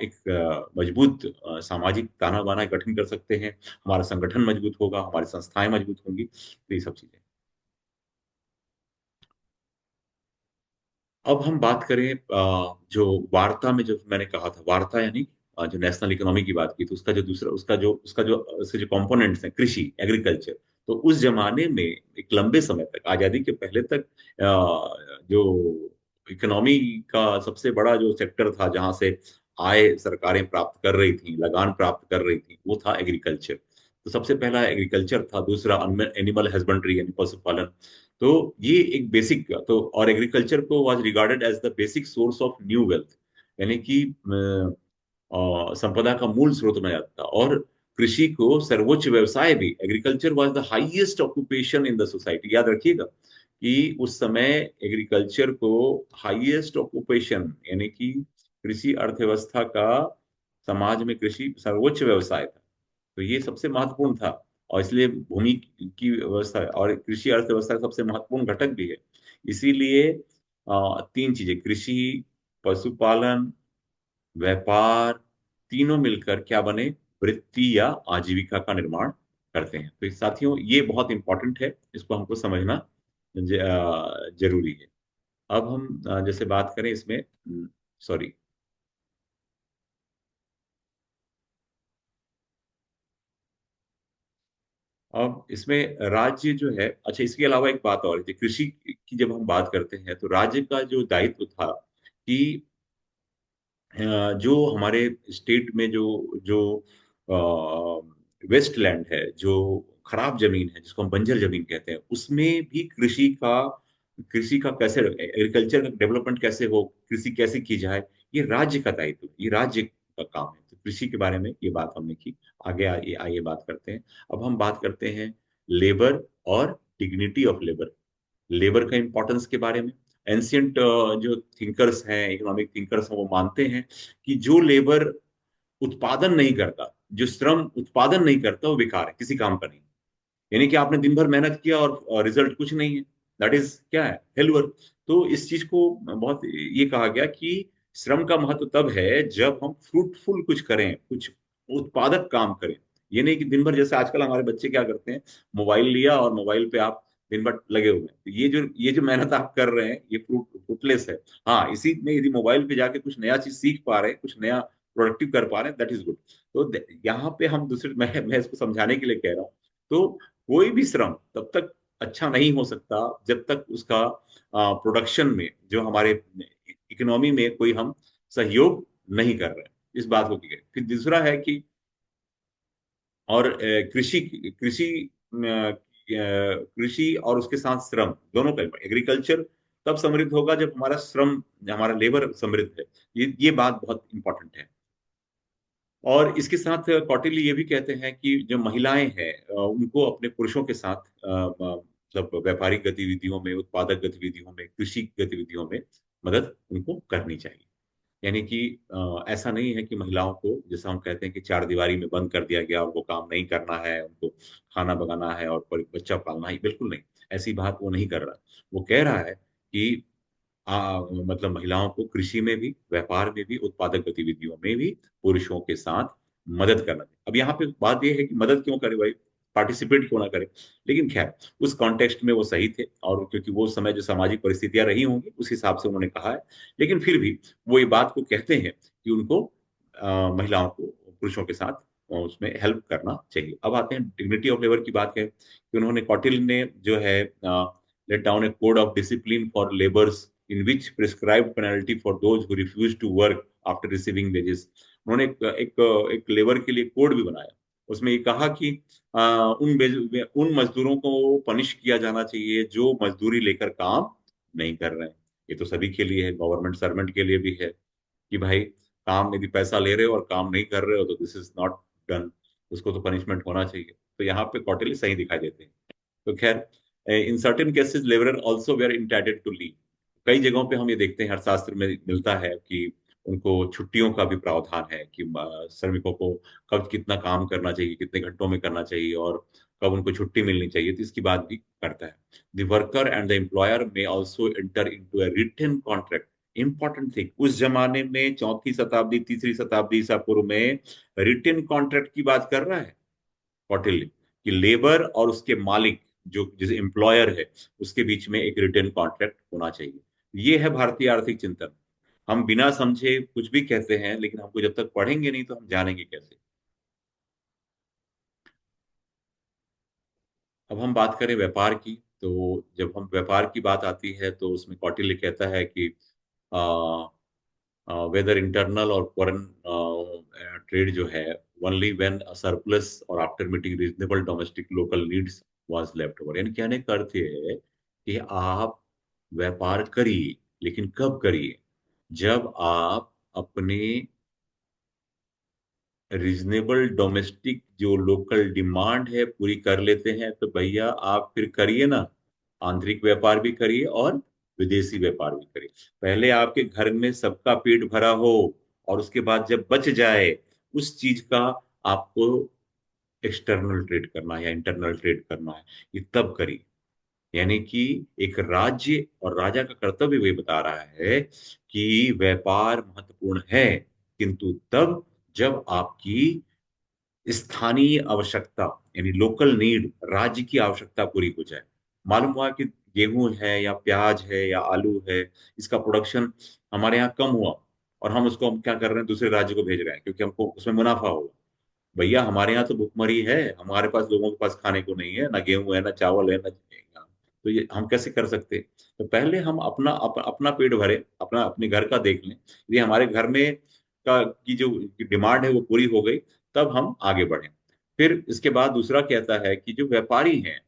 एक मजबूत सामाजिक ताना बाना गठन कर सकते हैं, हमारा संगठन मजबूत होगा, हमारी संस्थाएं मजबूत होंगी, तो ये सब चीजें। अब हम बात करें जो वार्ता में, जो मैंने कहा था वार्ता, यानी जो नेशनल इकोनॉमी की बात की, तो उसका जो दूसरा, उसके जो कंपोनेंट्स हैं, कृषि, एग्रीकल्चर। तो उस जमाने में एक लंबे समय तक, आजादी के पहले तक, जो इकोनॉमी का सबसे बड़ा जो सेक्टर था, जहां से आय सरकारें प्राप्त कर रही थी, लगान प्राप्त कर रही थी, वो था एग्रीकल्चर। तो सबसे पहला एग्रीकल्चर था, दूसरा एनिमल हस्बेंड्री यानी पशुपालन। तो ये एक बेसिक, तो और एग्रीकल्चर को was regarded as the basic source of new wealth, यानी कि संपदा का मूल स्रोत माना जाता था। और कृषि को सर्वोच्च व्यवसाय भी, agriculture was the highest occupation in the society. याद रखिएगा कि उस समय एग्रीकल्चर को हाईएस्ट ऑक्यूपेशन, यानी कि कृषि अर्थव्यवस्था का, समाज में कृषि सर्वोच्च व्यवसाय था। तो ये सबसे महत्वपूर्ण था। और इसलिए भूमि की व्यवस्था और कृषि अर्थव्यवस्था का सबसे महत्वपूर्ण घटक भी है। इसीलिए तीन चीजें, कृषि, पशुपालन, व्यापार, तीनों मिलकर क्या बने, वृत्ति या आजीविका का निर्माण करते हैं। तो साथियों, ये बहुत इंपॉर्टेंट है, इसको हमको समझना जरूरी है। अब हम जैसे बात करें इसमें, सॉरी, अब इसमें राज्य जो है, अच्छा इसके अलावा एक बात और है, कृषि की जब हम बात करते हैं, तो राज्य का जो दायित्व था कि जो हमारे स्टेट में जो जो वेस्ट लैंड है, जो खराब जमीन है, जिसको हम बंजर जमीन कहते हैं, उसमें भी कृषि का कैसे, एग्रीकल्चर का डेवलपमेंट कैसे हो, कृषि कैसे की जाए, ये राज्य का दायित्व है, ये राज्य का काम है। तो कृषि के बारे में ये बात हमने की। आगे आइए बात करते हैं। अब हम बात करते हैं लेबर और डिग्निटी ऑफ लेबर, लेबर का इंपॉर्टेंस के बारे में। एंशियंट जो थिंकर्स हैं, इकोनॉमिक थिंकर्स हैं, वो मानते हैं कि जो लेबर उत्पादन नहीं करता, जो श्रम उत्पादन नहीं करता, वो बेकार है, किसी काम का नहीं। यानी कि आपने दिन भर मेहनत किया और रिजल्ट कुछ नहीं है, दैट इज क्या है, फेल्यूर। तो इस चीज को बहुत ये कहा गया कि श्रम का महत्व तब है जब हम फ्रूटफुल कुछ करें, कुछ उत्पादक काम करें। ये नहीं कि दिन भर, जैसे आजकल हमारे बच्चे क्या करते हैं, मोबाइल लिया और मोबाइल पे आप दिन भर लगे हुए हैं। तो ये जो मेहनत आप कर रहे हैं, ये फ्रूटलेस है। हाँ, इसी में यदि मोबाइल पे जाके कुछ नया चीज सीख पा रहे हैं, कुछ नया प्रोडक्टिव कर पा रहे हैं, दैट इज गुड। तो यहाँ पे हम दूसरे, मैं इसको समझाने के लिए कह रहा हूँ। तो कोई भी श्रम तब तक अच्छा नहीं हो सकता जब तक उसका प्रोडक्शन में, जो हमारे इकोनॉमी में कोई हम सहयोग नहीं कर रहे हैं, इस बात को की गई। फिर दूसरा है कि और कृषि कृषि कृषि और उसके साथ श्रम दोनों का, एग्रीकल्चर तब समृद्ध होगा जब हमारा श्रम, हमारा लेबर समृद्ध है। ये बात बहुत इंपॉर्टेंट है। और इसके साथ कौटिल्य ये भी कहते हैं कि जो महिलाएं हैं, उनको अपने पुरुषों के साथ मतलब व्यापारिक गतिविधियों में, उत्पादक गतिविधियों में, कृषि गतिविधियों में मदद उनको करनी चाहिए। यानी कि ऐसा नहीं है कि महिलाओं को, जैसा हम कहते हैं कि चार दीवारी में बंद कर दिया गया और वो काम नहीं करना है, उनको खाना बनाना है और बच्चा पालना है, बिल्कुल नहीं। ऐसी बात वो नहीं कर रहा। वो कह रहा है कि मतलब महिलाओं को कृषि में भी, व्यापार में भी, उत्पादक गतिविधियों में भी पुरुषों के साथ मदद करना चाहिए। अब यहाँ पे बात यह है कि मदद क्यों करे भाई, पार्टिसिपेट क्यों ना करे। लेकिन खैर, उस कॉन्टेक्स्ट में वो सही थे, और क्योंकि वो समय जो सामाजिक परिस्थितियां रही होंगी उस हिसाब से उन्होंने कहा है। लेकिन फिर भी वो ये बात को कहते हैं कि उनको महिलाओं को पुरुषों के साथ उसमें हेल्प करना चाहिए। अब आते हैं डिग्निटी ऑफ लेबर की बात है कि उन्होंने, कौटिल्य ने जो है, laid down a code of discipline for labours in which prescribed penalty for those who refuse to work after receiving wages। उन्होंने एक लेबर के लिए कोड भी बनाया। उसमें ये कहा कि उन मजदूरों को पनिश किया जाना चाहिए जो मजदूरी लेकर काम नहीं कर रहे हैं। ये तो सभी के लिए है, गवर्नमेंट सर्वेंट के लिए भी है कि भाई, काम यदि पैसा ले रहे हो और काम नहीं कर रहे हो तो दिस इज नॉट डन, उसको तो पनिशमेंट होना चाहिए। तो यहाँ पे कौटिल्य सही दिखाई देते हैं। तो खैर, in certain cases labourer also were entitled to leave. कई जगहों पे हम ये देखते हैं, अर्थशास्त्र में मिलता है कि उनको छुट्टियों का भी प्रावधान है कि श्रमिकों को कब कितना काम करना चाहिए, कितने घंटों में करना चाहिए, और कब उनको छुट्टी मिलनी चाहिए, तो इसकी बात भी करता है। The worker and the employer may also enter into a written contract. Important thing, उस जमाने में, चौथी शताब्दी, तीसरी शताब्दी ईसा पूर्व में, रिटन कॉन्ट्रैक्ट की बात कर रहा है कौटिल्य, कि लेबर और उसके मालिक, जो जैसे एम्प्लॉयर है, उसके बीच में एक रिटन कॉन्ट्रैक्ट होना चाहिए। ये है भारतीय आर्थिक चिंतन। हम बिना समझे कुछ भी कहते हैं, लेकिन हमको जब तक पढ़ेंगे नहीं तो हम जानेंगे कैसे। अब हम बात करें व्यापार की, तो जब हम व्यापार की बात आती है तो उसमें कौटिल्य कहता है कि वेदर इंटरनल और फॉरेन ट्रेड जो है, ओनली व्हेन अ सरप्लस और after meeting reasonable domestic local needs was left over. यानी कहने का अर्थ ये है कि आप व्यापार करिए, लेकिन कब करिए, जब आप अपने रीजनेबल डोमेस्टिक जो लोकल डिमांड है पूरी कर लेते हैं, तो भैया आप फिर करिए ना, आंतरिक व्यापार भी करिए और विदेशी व्यापार भी करिए। पहले आपके घर में सबका पेट भरा हो, और उसके बाद जब बच जाए उस चीज का आपको एक्सटर्नल ट्रेड करना है या इंटरनल ट्रेड करना है, ये तब करिए। यानी कि एक राज्य और राजा का कर्तव्य भी बता रहा है कि व्यापार महत्वपूर्ण है, किंतु तब जब आपकी स्थानीय आवश्यकता, यानी लोकल नीड, राज्य की आवश्यकता पूरी हो जाए। मालूम हुआ कि गेहूं है या प्याज है या आलू है, इसका प्रोडक्शन हमारे यहाँ कम हुआ, और हम क्या कर रहे हैं, दूसरे राज्य को भेज रहे हैं क्योंकि हमको उसमें मुनाफा होगा। भैया, हमारे यहाँ तो भुखमरी है, हमारे पास, लोगों के पास खाने को नहीं है, ना गेहूं है, ना चावल है, ना तो ये हम कैसे कर सकते। तो पहले हम अपना पेट भरे, अपने घर का देख लें। यदि हमारे घर में का की जो डिमांड है वो पूरी हो गई, तब हम आगे बढ़े। फिर इसके बाद दूसरा कहता है कि जो व्यापारी हैं,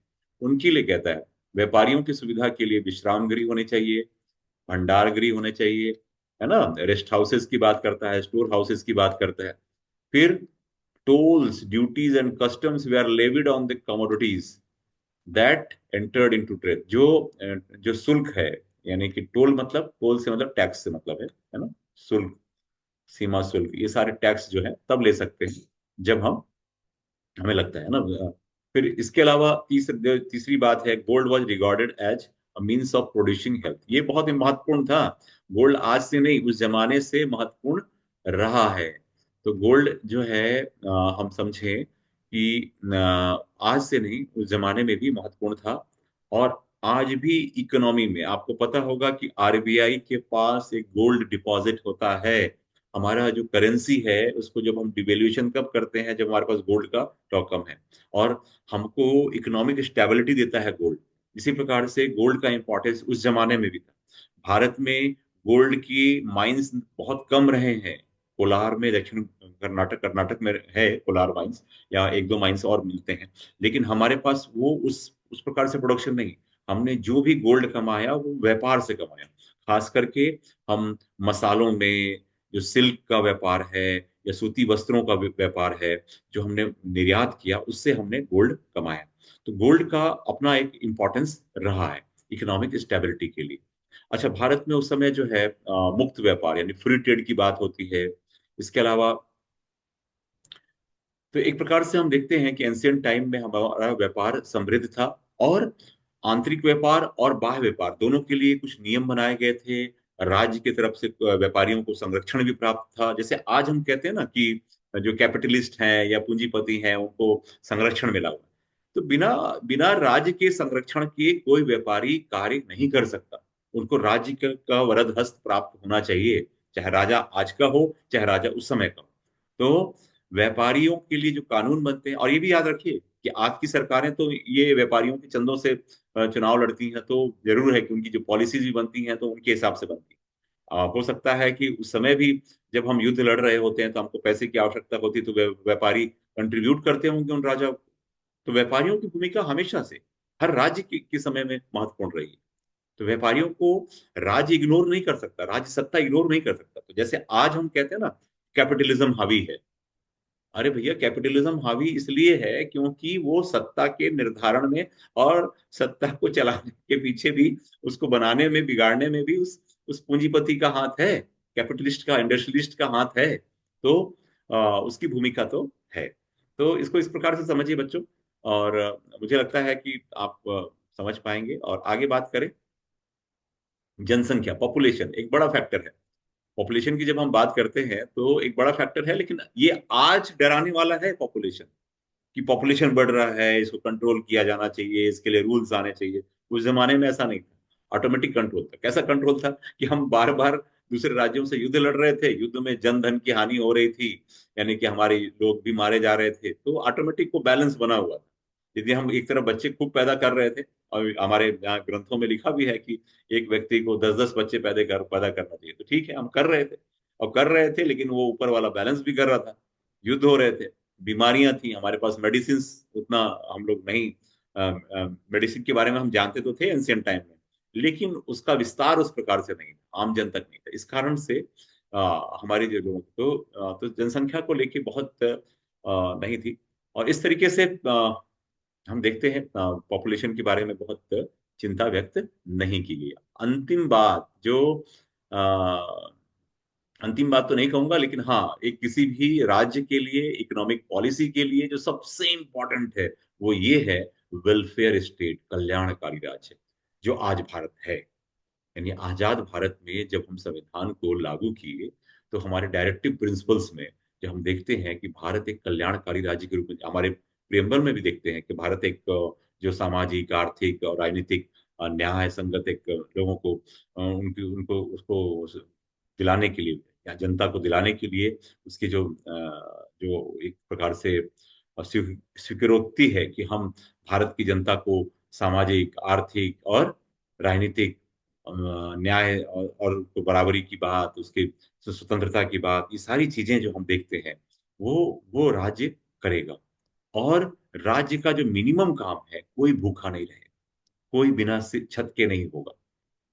उनके लिए कहता है, व्यापारियों की सुविधा के लिए विश्राम गृह होने चाहिए, भंडार गृह होने चाहिए, है ना, रेस्ट हाउसेस की बात करता है, स्टोर हाउसेस की बात करता है। फिर tolls, duties and customs were levied on the commodities that entered into trade। जो शुल्क है, यानी कि टोल मतलब, टोल से मतलब टैक्स से मतलब है ना, शुल्क, सीमा शुल्क, ये सारे टैक्स जो है तब ले सकते हैं जब हम, हमें लगता है ना। फिर इसके अलावा तीसरी बात है, gold was regarded as a means of producing health. ये बहुत ही महत्वपूर्ण था। गोल्ड आज से नहीं, उस जमाने से महत्वपूर्ण रहा है। तो गोल्ड जो है हम समझें कि आज से नहीं, उस जमाने में भी महत्वपूर्ण था। और आज भी इकोनॉमी में आपको पता होगा कि आरबीआई के पास एक गोल्ड डिपॉजिट होता है। हमारा जो करेंसी है उसको जब हम डिवेल्यूएशन कब करते हैं, जब हमारे पास गोल्ड का स्टॉक कम है। और हमको इकोनॉमिक स्टेबिलिटी देता है गोल्ड। इसी प्रकार से गोल्ड का इंपॉर्टेंस उस जमाने में भी था। भारत में गोल्ड की माइंस बहुत कम रहे हैं। कोलार में, दक्षिण कर्नाटक, कर्नाटक में है कोलार माइंस, या एक दो माइंस और मिलते हैं। लेकिन हमारे पास वो उस प्रकार से प्रोडक्शन नहीं। हमने जो भी गोल्ड कमाया वो व्यापार से कमाया। खास करके हम मसालों में, जो सिल्क का व्यापार है या सूती वस्त्रों का व्यापार है, जो हमने निर्यात किया, उससे हमने गोल्ड कमाया। तो गोल्ड का अपना एक इम्पोर्टेंस रहा है इकोनॉमिक स्टेबिलिटी के लिए। अच्छा, भारत में उस समय जो है मुक्त व्यापार यानी फ्री ट्रेड की बात होती है। इसके अलावा तो एक प्रकार से हम देखते हैं कि एंशियंट टाइम में हमारा व्यापार समृद्ध था। और आंतरिक व्यापार और बाह्य व्यापार दोनों के लिए कुछ नियम बनाए गए थे। राज्य की तरफ से व्यापारियों को संरक्षण भी प्राप्त था। जैसे आज हम कहते हैं ना कि जो कैपिटलिस्ट हैं या पूंजीपति हैं उनको संरक्षण मिला हुआ है। तो बिना बिना राज्य के संरक्षण के कोई व्यापारी कार्य नहीं कर सकता। उनको राज्य का वरद हस्त प्राप्त होना चाहिए, चाहे राजा आज का हो, चाहे राजा उस समय का हो। तो व्यापारियों के लिए जो कानून बनते हैं, और ये भी याद रखिए कि आज की सरकारें तो ये व्यापारियों के चंदों से चुनाव लड़ती हैं, तो जरूर है कि उनकी जो पॉलिसीज भी बनती हैं तो उनके हिसाब से बनती है। हो सकता है कि उस समय भी जब हम युद्ध लड़ रहे होते हैं तो हमको पैसे की आवश्यकता होती है, तो व्यापारी कंट्रीब्यूट करते होंगे उन राजा को। तो व्यापारियों की भूमिका हमेशा से हर राज्य के समय में महत्वपूर्ण रही है। तो व्यापारियों को राज्य इग्नोर नहीं कर सकता, राज्य सत्ता इग्नोर नहीं कर सकता। तो जैसे आज हम कहते हैं ना, कैपिटलिज्म हावी है। अरे भैया, कैपिटलिज्म हावी इसलिए है क्योंकि वो सत्ता के निर्धारण में और सत्ता को चलाने के पीछे भी, उसको बनाने में, बिगाड़ने में भी उस पूंजीपति का हाथ है, कैपिटलिस्ट का, इंडस्ट्रियलिस्ट का हाथ है। तो उसकी भूमिका तो है। तो इसको इस प्रकार से समझिए बच्चों। और मुझे लगता है कि आप समझ पाएंगे। और आगे बात करें, जनसंख्या, पॉपुलेशन एक बड़ा फैक्टर है। पॉपुलेशन की जब हम बात करते हैं तो एक बड़ा फैक्टर है, लेकिन ये आज डराने वाला है पॉपुलेशन, कि पॉपुलेशन बढ़ रहा है, इसको कंट्रोल किया जाना चाहिए, इसके लिए रूल्स आने चाहिए। उस जमाने में ऐसा नहीं था, ऑटोमेटिक कंट्रोल था। कैसा कंट्रोल था कि हम बार बार दूसरे राज्यों से युद्ध लड़ रहे थे, युद्ध में जन धन की हानि हो रही थी, यानी कि हमारे लोग भी मारे जा रहे थे, तो ऑटोमेटिक वो बैलेंस बना हुआ था। यदि हम एक तरफ बच्चे खूब पैदा कर रहे थे, और हमारे यहाँ ग्रंथों में लिखा भी है कि एक व्यक्ति को 10-10 बच्चे पैदा करना चाहिए, तो ठीक है, हम कर रहे थे। और कर रहे थे, लेकिन वो ऊपर वाला बैलेंस भी कर रहा था। युद्ध हो रहे थे, बीमारियां थी, हमारे पास मेडिसिन उतना हम लोग नहीं, मेडिसिन के बारे में हम जानते तो थे एंशियंट टाइम में, लेकिन उसका विस्तार उस प्रकार से नहीं था, आम जन तक नहीं था। इस कारण से हमारे जो लोग तो जनसंख्या को लेके बहुत नहीं थी। और इस तरीके से हम देखते हैं पॉपुलेशन के बारे में बहुत चिंता व्यक्त नहीं की गई। अंतिम बात जो अंतिम बात तो नहीं कहूंगा, लेकिन हाँ, एक किसी भी राज्य के लिए, इकोनॉमिक पॉलिसी के लिए जो सबसे इंपॉर्टेंट है वो ये है, वेलफेयर स्टेट, कल्याणकारी राज्य, जो आज भारत है। यानी आजाद भारत में जब हम संविधान को लागू किए, तो हमारे डायरेक्टिव प्रिंसिपल्स में जब हम देखते हैं कि भारत एक कल्याणकारी राज्य के रूप में, हमारे प्रियम्बल में भी देखते हैं कि भारत एक जो सामाजिक, आर्थिक और राजनीतिक न्याय संगत एक लोगों को उनकी उनको उसको दिलाने के लिए, या जनता को दिलाने के लिए, उसकी जो एक प्रकार से स्वीकारोक्ति है कि हम भारत की जनता को सामाजिक, आर्थिक और राजनीतिक न्याय और तो बराबरी की बात, उसके स्वतंत्रता की बात, ये सारी चीजें जो हम देखते हैं, वो राज्य करेगा। और राज्य का जो मिनिमम काम है, कोई भूखा नहीं रहेगा, कोई बिना छत के नहीं होगा,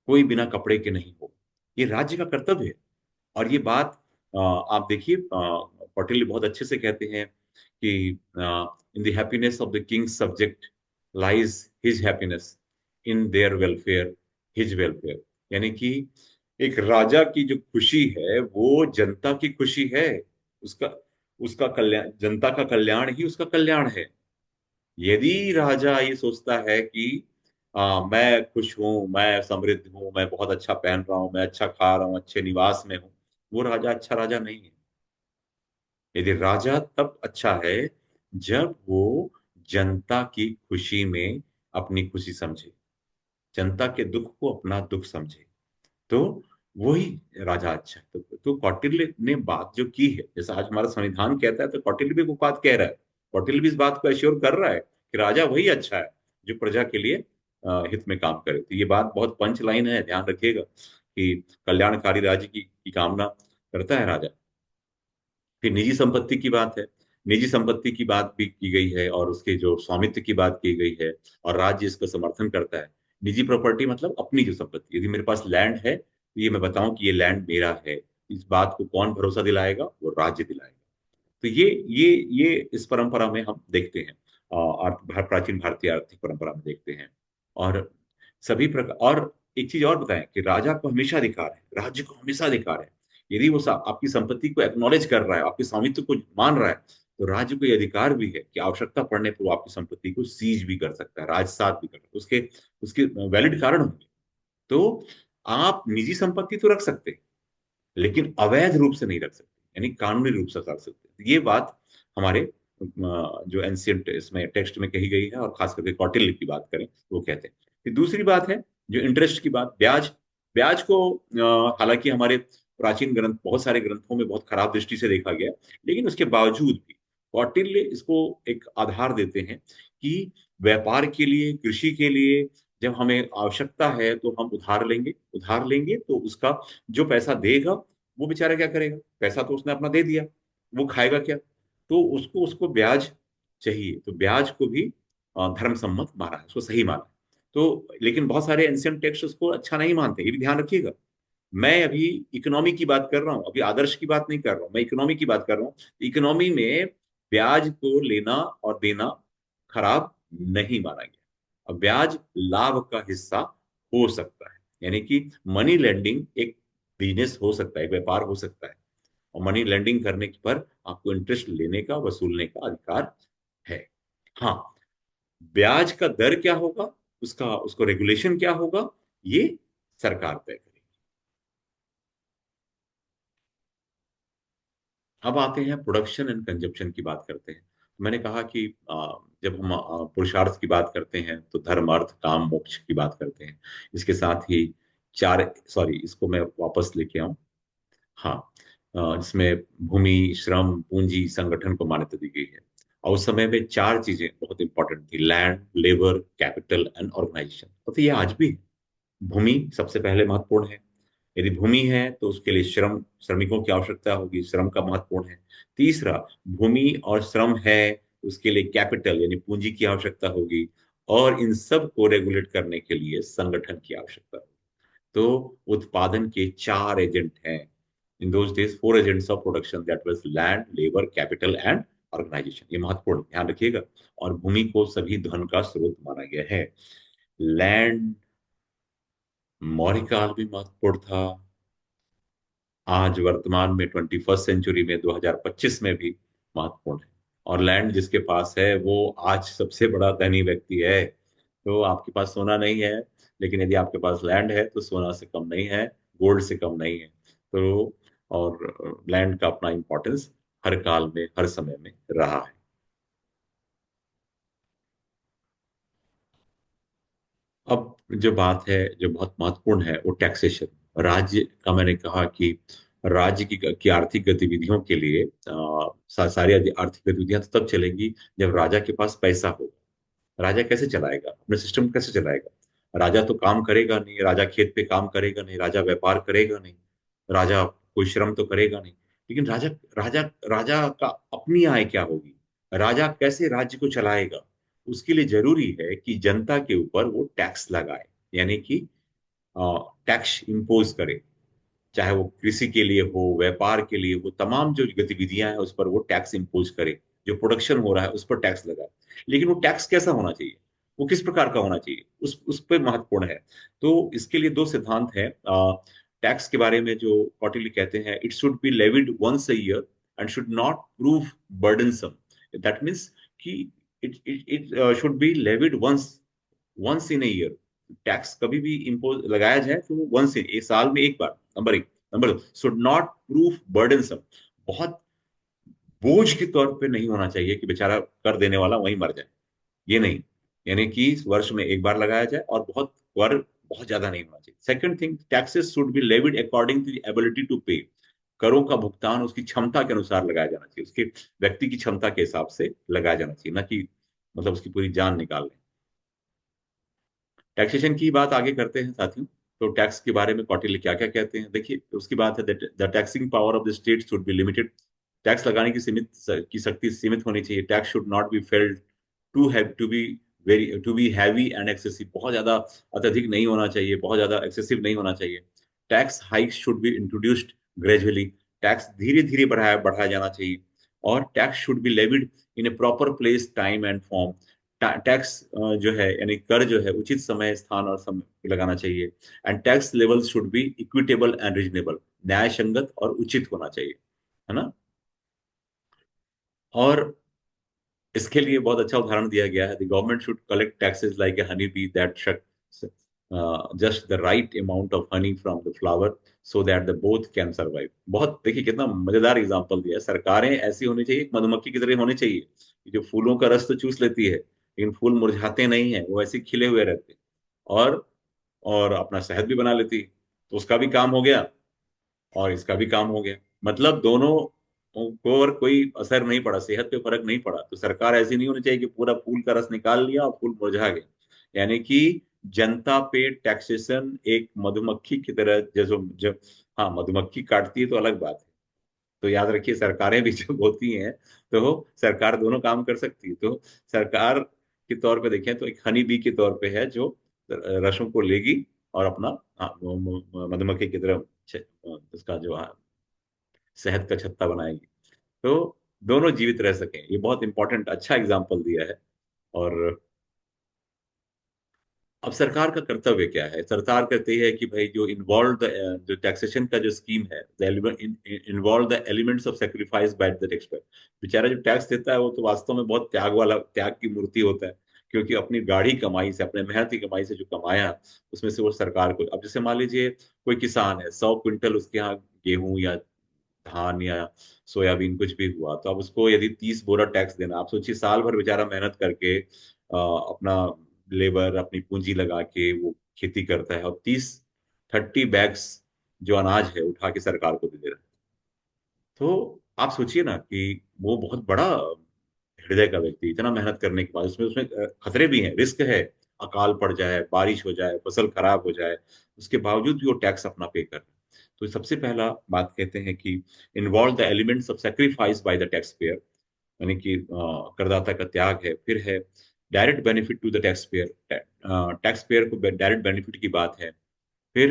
कोई बिना कपड़े के नहीं होगा। ये राज्य का कर्तव्य है। और ये बात आप देखिए, पटेल बहुत अच्छे से कहते हैं कि in the happiness of the Kings subject lies his happiness, in their welfare his welfare. यानी कि एक राजा की जो खुशी है वो जनता की खुशी है। उसका उसका कल्याण, जनता का कल्याण ही उसका कल्याण है। यदि राजा ये सोचता है कि मैं खुश हूं, मैं समृद्ध हूं, मैं बहुत अच्छा पहन रहा हूं, मैं अच्छा खा रहा हूं, अच्छे निवास में हूं, वो राजा अच्छा राजा नहीं है। यदि राजा तब अच्छा है जब वो जनता की खुशी में अपनी खुशी समझे, जनता के दुख को अपना दुख समझे, तो वही राजा अच्छा है। तो कौटिल्य ने बात जो की है, जैसा आज हमारा संविधान कहता है, तो कौटिल्य भी वो बात कह रहा है। कौटिल्य भी इस बात को एश्योर कर रहा है कि राजा वही अच्छा है जो प्रजा के लिए हित में काम करे। तो ये बात बहुत पंच लाइन है, ध्यान रखिएगा कि कल्याणकारी राज्य की कामना करता है राजा। फिर निजी संपत्ति की बात है। निजी संपत्ति की बात भी की गई है और उसके जो स्वामित्व की बात की गई है, और राज्य इसका समर्थन करता है। निजी प्रॉपर्टी मतलब अपनी जो संपत्ति, यदि मेरे पास लैंड है तो ये मैं बताऊं कि ये लैंड मेरा है, इस बात को कौन भरोसा दिलाएगा? वो राज्य दिलाएगा। तो ये इस परंपरा में हम देखते हैं, प्राचीन भारतीय आर्थिक परंपरा में देखते हैं। और सभी प्रकार, और एक चीज और बताएं कि राजा को हमेशा अधिकार है, राज्य को हमेशा अधिकार है। यदि वो आपकी संपत्ति को एक्नॉलेज कर रहा है, आपके स्वामित्व को मान रहा है, तो राज्य को ये अधिकार भी है कि आवश्यकता पड़ने पर वो आपकी संपत्ति को सीज भी कर सकता है, राजसात भी कर सकता है। उसके उसके वैलिड कारण होंगे। तो आप निजी संपत्ति तो रख सकते हैं, लेकिन अवैध रूप से नहीं रख सकते, यानी कानूनी रूप से रख सकते। तो ये बात हमारे जो एंशियंट इसमें टेक्स्ट में कही गई है, और खास करके कौटिल्य की बात करें तो वो कहते हैं। फिर दूसरी बात है जो इंटरेस्ट की बात, ब्याज। ब्याज को हालांकि हमारे प्राचीन ग्रंथ, बहुत सारे ग्रंथों में बहुत खराब दृष्टि से देखा गया, लेकिन उसके बावजूद भी कौटिल्य इसको एक आधार देते हैं कि व्यापार के लिए, कृषि के लिए जब हमें आवश्यकता है तो हम उधार लेंगे। उधार लेंगे तो उसका जो पैसा देगा वो बेचारा क्या करेगा? पैसा तो उसने अपना दे दिया, वो खाएगा क्या? तो उसको उसको ब्याज चाहिए। तो ब्याज को भी धर्म सम्मत माना है, उसको सही माना है। तो लेकिन बहुत सारे एंशियंट टेक्स्ट उसको अच्छा नहीं मानते, ये भी ध्यान रखिएगा। मैं अभी इकोनॉमी की बात कर रहा हूँ, अभी आदर्श की बात नहीं कर रहा हूँ, मैं इकोनॉमी की बात कर रहा हूँ। इकोनॉमी में ब्याज को लेना और देना खराब नहीं माना गया। अब ब्याज लाभ का हिस्सा हो सकता है, यानी कि मनी लेंडिंग एक बिजनेस हो सकता है, एक व्यापार हो सकता है। और मनी लेंडिंग करने पर आपको इंटरेस्ट लेने का, वसूलने का अधिकार है। हाँ, ब्याज का दर क्या होगा, उसका उसको रेगुलेशन क्या होगा, ये सरकार तय करेगी। अब आते हैं प्रोडक्शन एंड कंजप्शन की बात करते हैं। मैंने कहा कि जब हम पुरुषार्थ की बात करते हैं तो धर्म, अर्थ, काम, मोक्ष की बात करते हैं। इसके साथ ही चार, सॉरी इसको मैं वापस लेके आऊं। हाँ, इसमें भूमि, श्रम, पूंजी, संगठन को मान्यता दी गई है। और उस समय में चार चीजें बहुत इंपॉर्टेंट थी: land, labour, capital and organisation. तो ये आज भी है। भूमि सबसे पहले महत्वपूर्ण है। यदि भूमि है तो उसके लिए श्रमिकों की आवश्यकता होगी, श्रम का महत्वपूर्ण है। तीसरा, भूमि और श्रम है, उसके लिए कैपिटल यानी पूंजी की आवश्यकता होगी। और इन सब को रेगुलेट करने के लिए संगठन की आवश्यकता होगी। तो उत्पादन के चार एजेंट हैं। In those days four agents of production, that was land, labour, capital and organisation. ये महत्वपूर्ण, ध्यान रखिएगा। और भूमि को सभी धन का स्रोत माना गया है। लैंड मौर्य काल भी महत्वपूर्ण था, आज वर्तमान में 21st सेंचुरी में 2025 में भी महत्वपूर्ण है। और लैंड जिसके पास है वो आज सबसे बड़ा धनी व्यक्ति है। तो आपके पास सोना नहीं है, लेकिन यदि आपके पास लैंड है तो सोना से कम नहीं है, गोल्ड से कम नहीं है। तो और लैंड का अपना इंपॉर्टेंस हर काल में, हर समय में रहा है। अब जो बात है जो बहुत महत्वपूर्ण है वो टैक्सेशन। राज्य का, मैंने कहा कि राज्य की आर्थिक गतिविधियों के लिए सारी आर्थिक गतिविधियां तो तब चलेंगी जब राजा के पास पैसा हो। राजा कैसे चलाएगा अपने सिस्टम, कैसे चलाएगा? राजा तो काम करेगा नहीं, राजा खेत पे काम करेगा नहीं, राजा व्यापार करेगा नहीं, राजा कोई श्रम तो करेगा नहीं। लेकिन राजा राजा राजा का अपनी आय क्या होगी? राजा कैसे राज्य को चलाएगा? उसके लिए जरूरी है कि जनता के ऊपर वो टैक्स लगाए, यानी कि टैक्स इम्पोज करे। चाहे वो कृषि के लिए हो, व्यापार के लिए हो, तमाम जो गतिविधियां हैं उस पर वो टैक्स इम्पोज करे। जो प्रोडक्शन हो रहा है उस पर टैक्स लगाए। लेकिन वो टैक्स कैसा होना चाहिए? वो किस प्रकार का होना चाहिए, उस पे महत्वपूर्ण है। तो इसके लिए दो सिद्धांत हैं टैक्स के बारे में जो कौटिल्य कहते हैं, it should be levied once a year and should not prove burdensome. That means कि it should be levied once in a year. Tax कभी भी इम्पोज लगाया जाए तो वंस इन, एक साल में एक बार, नंबर एक। नंबर दो, शुड नॉट प्रूव बर्डनसम, बहुत बोझ के तौर पे नहीं होना चाहिए कि बेचारा कर देने वाला वहीं मर जाए, ये नहीं। यानी कि वर्ष में एक बार लगाया जाए और बहुत कर बहुत ज्यादा नहीं होना चाहिए। Second thing, taxes should be levied according to ability to pay. करों का भुगतान उसकी क्षमता के अनुसार लगाया जाना चाहिए, उसके व्यक्ति की क्षमता के हिसाब से लगाया जाना चाहिए, ना कि मतलब उसकी पूरी जान निकाल लें। टैक्सेशन की बात आगे करते हैं साथियों। तो टैक्स के बारे में कौटिल्य क्या क्या कहते हैं, देखिए उसकी बात है, the taxing power of the state should be limited. Tax लगाने की शक्ति सीमित होनी चाहिए। Tax should not be failed to be to be heavy and excessive, बहुत ज्यादा अत्यधिक नहीं होना चाहिए, बहुत ज्यादा एक्सेसिव नहीं होना चाहिए। Tax hike should be introduced gradually, tax धीरे धीरे बढ़ाया बढ़ाया जाना चाहिए। और tax should be levied in A proper place, time and form. Tax जो है यानी कर जो है उचित समय, स्थान और समय पे लगाना चाहिए। And tax level should be equitable and reasonable, न्याय संगत और उचित होना चाहिए, है ना। और इसके लिए बहुत अच्छा उदाहरण दिया गया है, the government should collect taxes like a honey bee that just the right amount of honey from the flower so that the both can survive. बहुत देखिए कितना मजेदार एग्जांपल दिया है। सरकारें ऐसी होनी चाहिए, एक मधुमक्खी की तरह होनी चाहिए कि जो फूलों का रस तो चूस लेती है लेकिन फूल मुरझाते नहीं है, वो ऐसे खिले हुए रहते हैं। और और अपना शहद भी बना लेती है, तो उसका भी काम हो गया और इसका भी काम हो गया। मतलब दोनों को और कोई असर नहीं पड़ा, सेहत पे फर्क नहीं पड़ा। तो सरकार ऐसी नहीं होनी चाहिए कि पूरा फूल का रस निकाल लिया और फूल मुरझा गया। यानी कि जनता पे टैक्सेशन एक मधुमक्खी की तरह, जैसे जब हाँ मधुमक्खी काटती है तो अलग बात है। तो याद रखिए सरकारें भी जब होती हैं तो सरकार दोनों काम कर सकती है। तो सरकार के तौर पे देखें तो एक हनी बी के तौर पे है जो रसों को लेगी और अपना मधुमक्खी की तरह उसका जो शहद का छत्ता बनाएगी, तो दोनों जीवित रह सकें। ये बहुत इंपॉर्टेंट अच्छा एग्जाम्पल दिया है। और अब सरकार का कर्तव्य क्या है, सरकार कहती है कि भाई जो जो टैक्सेशन का जो स्कीम है, involve the elements of sacrifice by the tax pair. बेचारा जो टैक्स देता है वो तो वास्तव में बहुत त्याग की मूर्ति होता है, क्योंकि अपनी गाढ़ी कमाई से, अपने मेहनत की कमाई से जो कमाया उसमें से वो सरकार को, अब जैसे मान लीजिए कोई किसान है, 100 क्विंटल उसके यहाँ गेहूं या धान या सोयाबीन कुछ भी हुआ, तो अब उसको यदि 30 बोरा टैक्स देना, आप सोचिए साल भर बेचारा मेहनत करके अपना लेबर अपनी पूंजी लगा के वो खेती करता है और 30 बैग्स जो अनाज है उठा के सरकार को दे दे रहा है। तो आप सोचिए ना कि वो बहुत बड़ा हृदय का व्यक्ति, इतना मेहनत करने के बाद उसमें उसमें खतरे भी हैं, रिस्क है, अकाल पड़ जाए, बारिश हो जाए, फसल खराब हो जाए, उसके बावजूद भी वो टैक्स अपना पे कर रहे हैं। तो सबसे पहला बात कहते हैं कि involve the elements of sacrifice by the tax payer, यानी कि करदाता का त्याग है। फिर है direct benefit to the tax payer, tax payer को डायरेक्ट बेनिफिट की बात है। फिर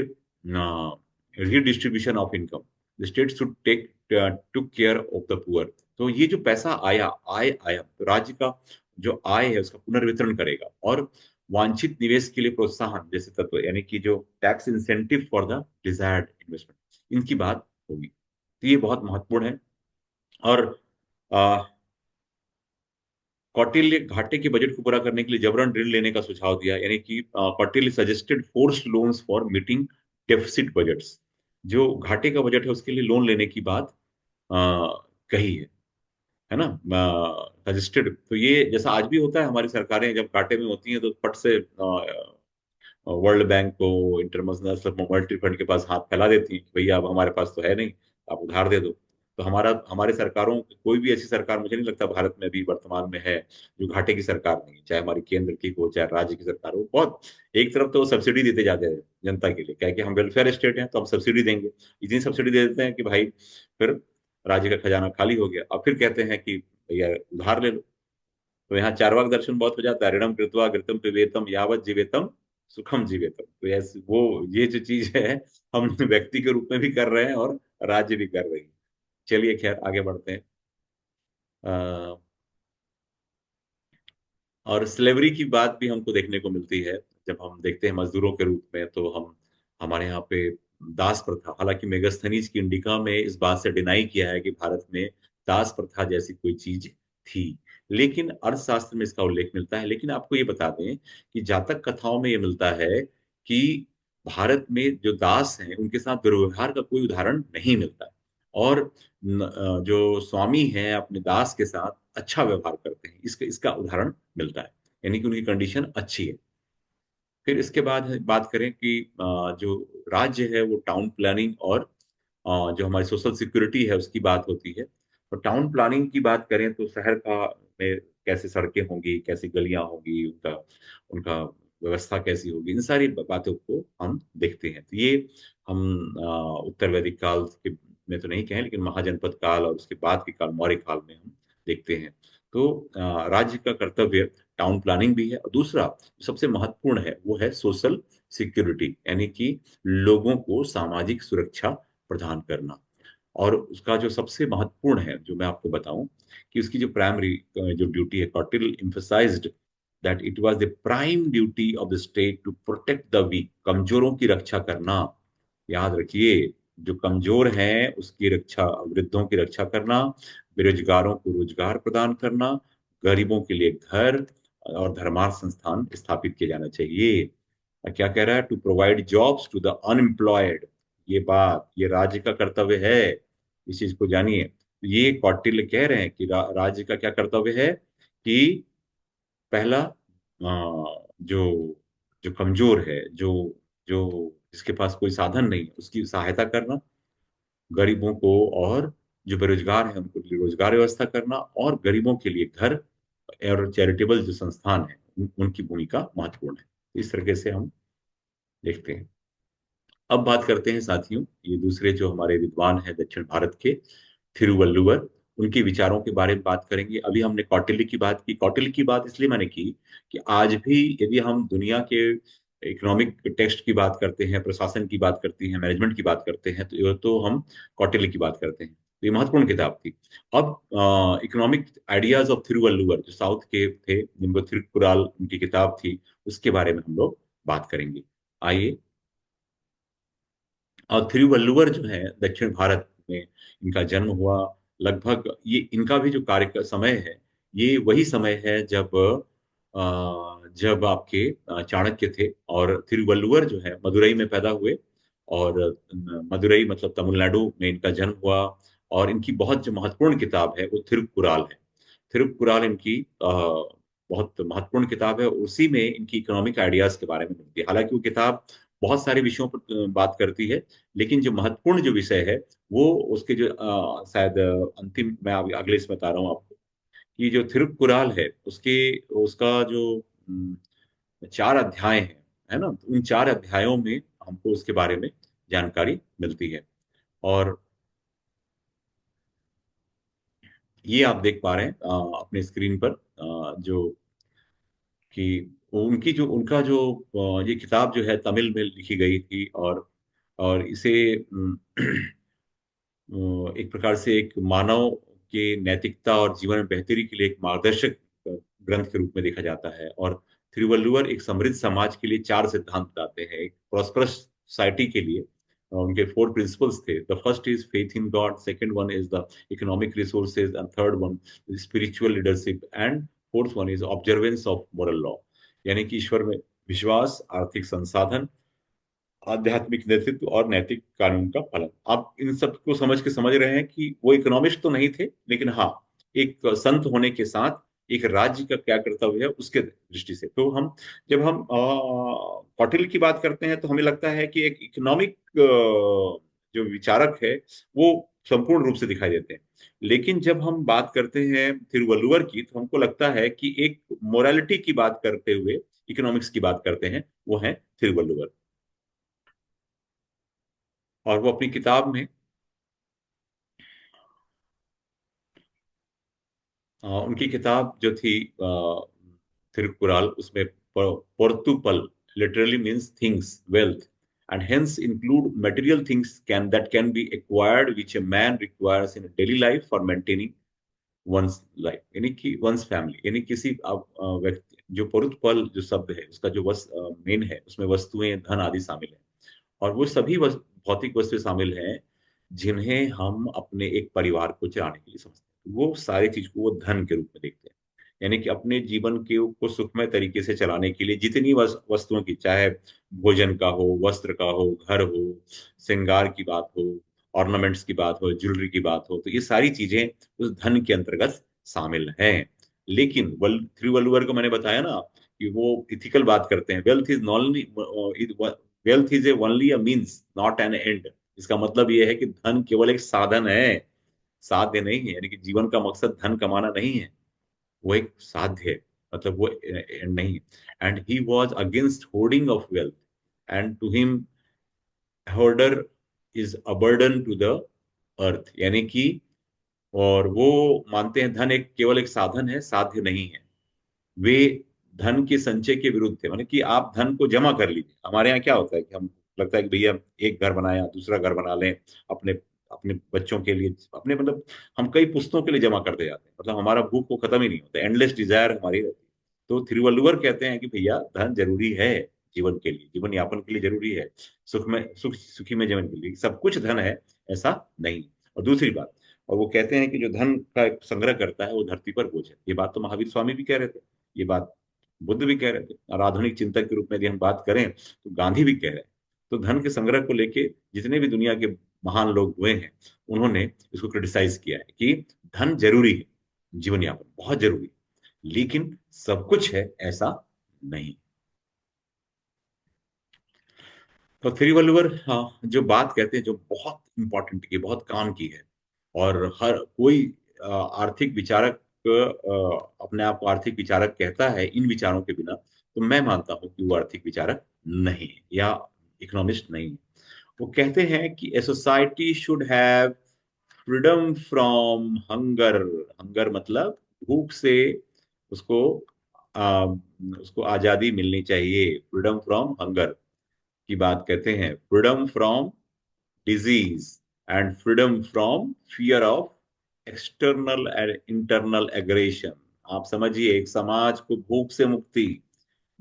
redistribution of income, the state should take took care of the poor. तो ये जो पैसा आया तो राज्य का जो आय है उसका पुनर्वितरण करेगा। और वांछित निवेश के लिए प्रोत्साहन जैसे तत्व, यानी कि जो tax incentive for the desired investment, इनकी बात होगी। तो ये बहुत महत्वपूर्ण है। और कौटिल्य घाटे के बजट को पूरा करने के लिए जबरन ऋण लेने का सुझाव दिया, यानी कि Kautilya suggested forced loans for meeting deficit budgets. जो घाटे का बजट है उसके लिए लोन लेने की बात अ, कही है ना, सजेस्टेड। तो ये जैसा आज भी होता है, हमारी सरकारें जब घाटे में होती हैं तो फट से वर्ल्ड बैंक को, इंटरनेशनल मॉनेटरी फंड के पास हाथ फैला देती हैं कि भैया अब हमारे पास तो है नहीं, आप उधार दे दो। तो हमारे सरकारों, कोई भी ऐसी सरकार मुझे नहीं लगता भारत में अभी वर्तमान में है जो घाटे की सरकार नहीं है, चाहे हमारी केंद्र की हो चाहे राज्य की सरकार हो। बहुत एक तरफ तो वो सब्सिडी देते जाते हैं जनता के लिए, क्या है कि हम वेलफेयर स्टेट हैं तो हम सब्सिडी देंगे, इतनी सब्सिडी दे देते हैं कि भाई फिर राज्य का खजाना खाली हो गया। अब फिर कहते हैं कि भैया उधार ले लो। तो यहाँ चार्वाक दर्शन बहुत हो जाता है, ऋणम कृत्वा घृतम पिबेतम यावत जीवेतम सुखम जीवेतम। तो ऐसे वो ये जो चीज है हम व्यक्ति के रूप में भी कर रहे हैं और राज्य भी कर रही है। चलिए खैर आगे बढ़ते हैं। और स्लेवरी की बात भी हमको देखने को मिलती है। जब हम देखते हैं मजदूरों के रूप में, तो हम हमारे यहाँ पे दास प्रथा, हालांकि मेगास्थनीज की इंडिका में इस बात से डिनाई किया है कि भारत में दास प्रथा जैसी कोई चीज थी, लेकिन अर्थशास्त्र में इसका उल्लेख मिलता है। लेकिन आपको ये बता दें कि जातक कथाओं में ये मिलता है कि भारत में जो दास हैं उनके साथ दुर्व्यवहार का कोई उदाहरण नहीं मिलता है। और जो स्वामी हैं अपने दास के साथ अच्छा व्यवहार करते हैं, इसका इसका उदाहरण मिलता है, यानी कि उनकी कंडीशन अच्छी है। फिर इसके बाद बात करें कि जो राज्य है वो टाउन प्लानिंग और जो हमारी सोशल सिक्योरिटी है उसकी बात होती है। तो टाउन प्लानिंग की बात करें तो शहर का में कैसे सड़कें होंगी, कैसी गलियां होंगी, उनका उनका व्यवस्था कैसी होगी, इन सारी बातों को हम देखते हैं। तो ये हम उत्तर वैदिक काल के में तो नहीं कहें, लेकिन महाजनपद काल और उसके बाद के काल मौर्य काल में हम देखते हैं। तो राज्य का कर्तव्य टाउन प्लानिंग भी है, और दूसरा सबसे महत्वपूर्ण है वो है सोशल सिक्योरिटी, यानी कि लोगों को सामाजिक सुरक्षा प्रदान करना। और उसका जो सबसे महत्वपूर्ण है, जो मैं आपको बताऊं, कि उसकी जो प्राइमरी जो ड्यूटी है, Kautilya emphasized that it was the prime duty of the state to protect the weak, कमजोरों की रक्षा करना। याद रखिए, जो कमजोर हैं उसकी रक्षा, वृद्धों की रक्षा करना, बेरोजगारों को रोजगार प्रदान करना, गरीबों के लिए घर और धर्मार्थ संस्थान स्थापित किए जाना चाहिए। और क्या कह रहा है? To provide jobs to the unemployed. ये बात, ये राज्य का कर्तव्य है, इस चीज को जानिए। तो ये कौटिल्य कह रहे हैं कि राज्य का क्या कर्तव्य है कि पहला जो जो कमजोर है, जो जो जिसके पास कोई साधन नहीं है, उसकी सहायता करना, गरीबों को और जो बेरोजगार हैं उनको लिए रोजगार व्यवस्था करना, और गरीबों के लिए घर और चैरिटेबल जो संस्थान है उनकी भूमिका महत्वपूर्ण है। इस तरीके से हम देखते हैं। अब बात करते हैं साथियों, ये दूसरे जो हमारे विद्वान हैं दक्षिण भारत के, थिरुवल्लुवर, उनके विचारों के बारे में बात करेंगे। अभी हमने कौटिल्य की बात की। कौटिल्य की बात इसलिए मैंने की कि आज भी यदि हम दुनिया के इकोनॉमिक टेक्स्ट की बात करते हैं, प्रशासन की बात करते हैं, मैनेजमेंट की बात करते हैं, तो हम कौटिल्य की बात करते हैं। तो ये महत्वपूर्ण किताब थी। अब इकोनॉमिक आइडियाज ऑफ थिरुवल्लुवर, जो साउथ के थे, जिनको थिरुकुराल उनकी किताब थी, उसके बारे में हम लोग बात करेंगे। आइए। और थिरुवल्लुवर जो है दक्षिण भारत में इनका जन्म हुआ। लगभग ये इनका भी जो कार्य का समय है, ये वही समय है जब जब आपके चाणक्य थे। और थिरुवल्लुवर जो है मदुरई में पैदा हुए, और मदुरई मतलब तमिलनाडु में इनका जन्म हुआ। और इनकी बहुत जो महत्वपूर्ण किताब है वो थिरुकुराल है। थिरुकुराल इनकी बहुत महत्वपूर्ण किताब है, उसी में इनकी इकोनॉमिक आइडियाज के बारे में मिलती है। हालांकि वो किताब बहुत सारे विषयों पर बात करती है, लेकिन जो महत्वपूर्ण जो विषय है वो उसके जो शायद अंतिम, मैं अगले इसमें बता रहा हूँ आपको, कि जो थिरुकुराल है उसके उसका जो 4 अध्याय है ना, उन 4 अध्यायों में हमको उसके बारे में जानकारी मिलती है। और ये आप देख पा रहे हैं अपने स्क्रीन पर, जो कि उनकी जो उनका जो ये किताब जो है तमिल में लिखी गई थी। और इसे एक प्रकार से एक मानव के नैतिकता और जीवन में बेहतरी के लिए एक मार्गदर्शक ग्रंथ के रूप में देखा जाता है। और थिरुवल्लुवर एक समृद्ध समाज के लिए 4 सिद्धांत बताते हैं। एक प्रॉस्परस सोसाइटी के लिए उनके 4 प्रिंसिपल्स थे। The first is faith in God, second one is the economic resources, and third one spiritual leadership, and fourth one is observance of moral law, यानी कि ईश्वर में विश्वास, आर्थिक संसाधन, आध्यात्मिक नेतृत्व और नैतिक कानून का पालन। आप इन सब को समझ रहे हैं कि वो इकोनॉमिस्ट तो नहीं थे, लेकिन हाँ, एक संत होने के साथ एक राज्य का क्या कर्तव्य है उसके दृष्टि से। तो हम जब हम कौटिल्य की बात करते हैं तो हमें लगता है कि एक इकोनॉमिक जो विचारक है वो संपूर्ण रूप से दिखाई देते हैं। लेकिन जब हम बात करते हैं तिरुवल्लुवर की, तो हमको लगता है कि एक मोरालिटी की बात करते हुए इकोनॉमिक्स की बात करते हैं, वो है तिरुवल्लुवर। और वो अपनी किताब में उनकी किताब जो थी थिरुकुराल, उसमें Porutpal literally means things, wealth, and hence include material things can that can be acquired which a man requires in daily life for maintaining one's life, यानी कि वंस फैमिली, यानी किसी व्यक्ति जो परुत्पल जो शब्द है उसका जो मेन है, उसमें वस्तुएं धन आदि शामिल है। और वो सभी भौतिक वस्तुएं शामिल हैं जिन्हें हम अपने एक परिवार को चलाने के लिए समझते हैं। वो सारी चीज को वो धन के रूप में देखते हैं। यानी कि अपने जीवन के को सुखमय तरीके से चलाने के लिए जितनी वस्तुओं की, चाहे भोजन का हो, वस्त्र का हो, घर हो, श्रृंगार की बात हो, ऑर्नामेंट्स की बात हो, ज्वेलरी की बात हो, तो ये सारी चीजें उस धन के अंतर्गत शामिल हैं। लेकिन थिरुवल्लुवर को मैंने बताया ना कि वो इथिकल बात करते हैं। Wealth is A only a means not an and. इसका मतलब ये है कि धन केवल एक साधन है, साध्य नहीं है। यानी कि जीवन का मकसद धन कमाना नहीं है, वो एक साध्य है, मतलब वो एंड नहीं। And he was against hoarding of wealth, and to him hoarder is a burden to the earth. यानी कि और वो मानते हैं धन एक केवल एक साधन है, साध्य नहीं है। वे धन के संचय के विरुद्ध थे, माने कि आप धन को जमा कर लीजिए। हमारे यहाँ क्या होता है कि हम लगता है कि भैया एक घर बनाया, दूसरा घर बना लें, अपने अपने बच्चों के लिए, अपने मतलब हम कई पुस्तकों के लिए जमा करते जाते हैं। मतलब हमारा भूख को खत्म ही नहीं होता, एंडलेस डिजायर हमारी रहती है। तो थिरुवल्लुवर कहते हैं कि भैया धन जरूरी है जीवन के लिए, जीवन यापन के लिए जरूरी है, सुखी में जीवन के लिए सब कुछ धन है, ऐसा नहीं। और दूसरी बात, और वो कहते हैं कि जो धन का संग्रह करता है वो धरती पर बोझ है। ये बात तो महावीर स्वामी भी कह रहे थे, ये बात बुद्ध भी कह रहे थे, और आधुनिक चिंतक के रूप में यदि हम बात करें तो गांधी भी कह रहे हैं। तो धन के संग्रह को लेके जितने भी दुनिया के महान लोग हुए हैं, उन्होंने इसको क्रिटिसाइज किया है कि धन जरूरी है, जीवन यापन बहुत जरूरी है, लेकिन सब कुछ है ऐसा नहीं। तो थिरुवल्लुवर, हाँ, जो बात कहते हैं जो बहुत इंपॉर्टेंट की, बहुत काम की है, और हर कोई आर्थिक विचारक अपने आप को आर्थिक विचारक कहता है इन विचारों के बिना, तो मैं मानता हूं कि वो आर्थिक विचारक नहीं है या इकोनॉमिस्ट नहीं है। वो कहते हैं कि a society should have freedom from hunger. Hunger मतलब भूख से उसको उसको आजादी मिलनी चाहिए, फ्रीडम फ्रॉम हंगर की बात कहते हैं, freedom from disease, and freedom from fear of external and internal aggression. आप समझिए, एक समाज को भूख से मुक्ति,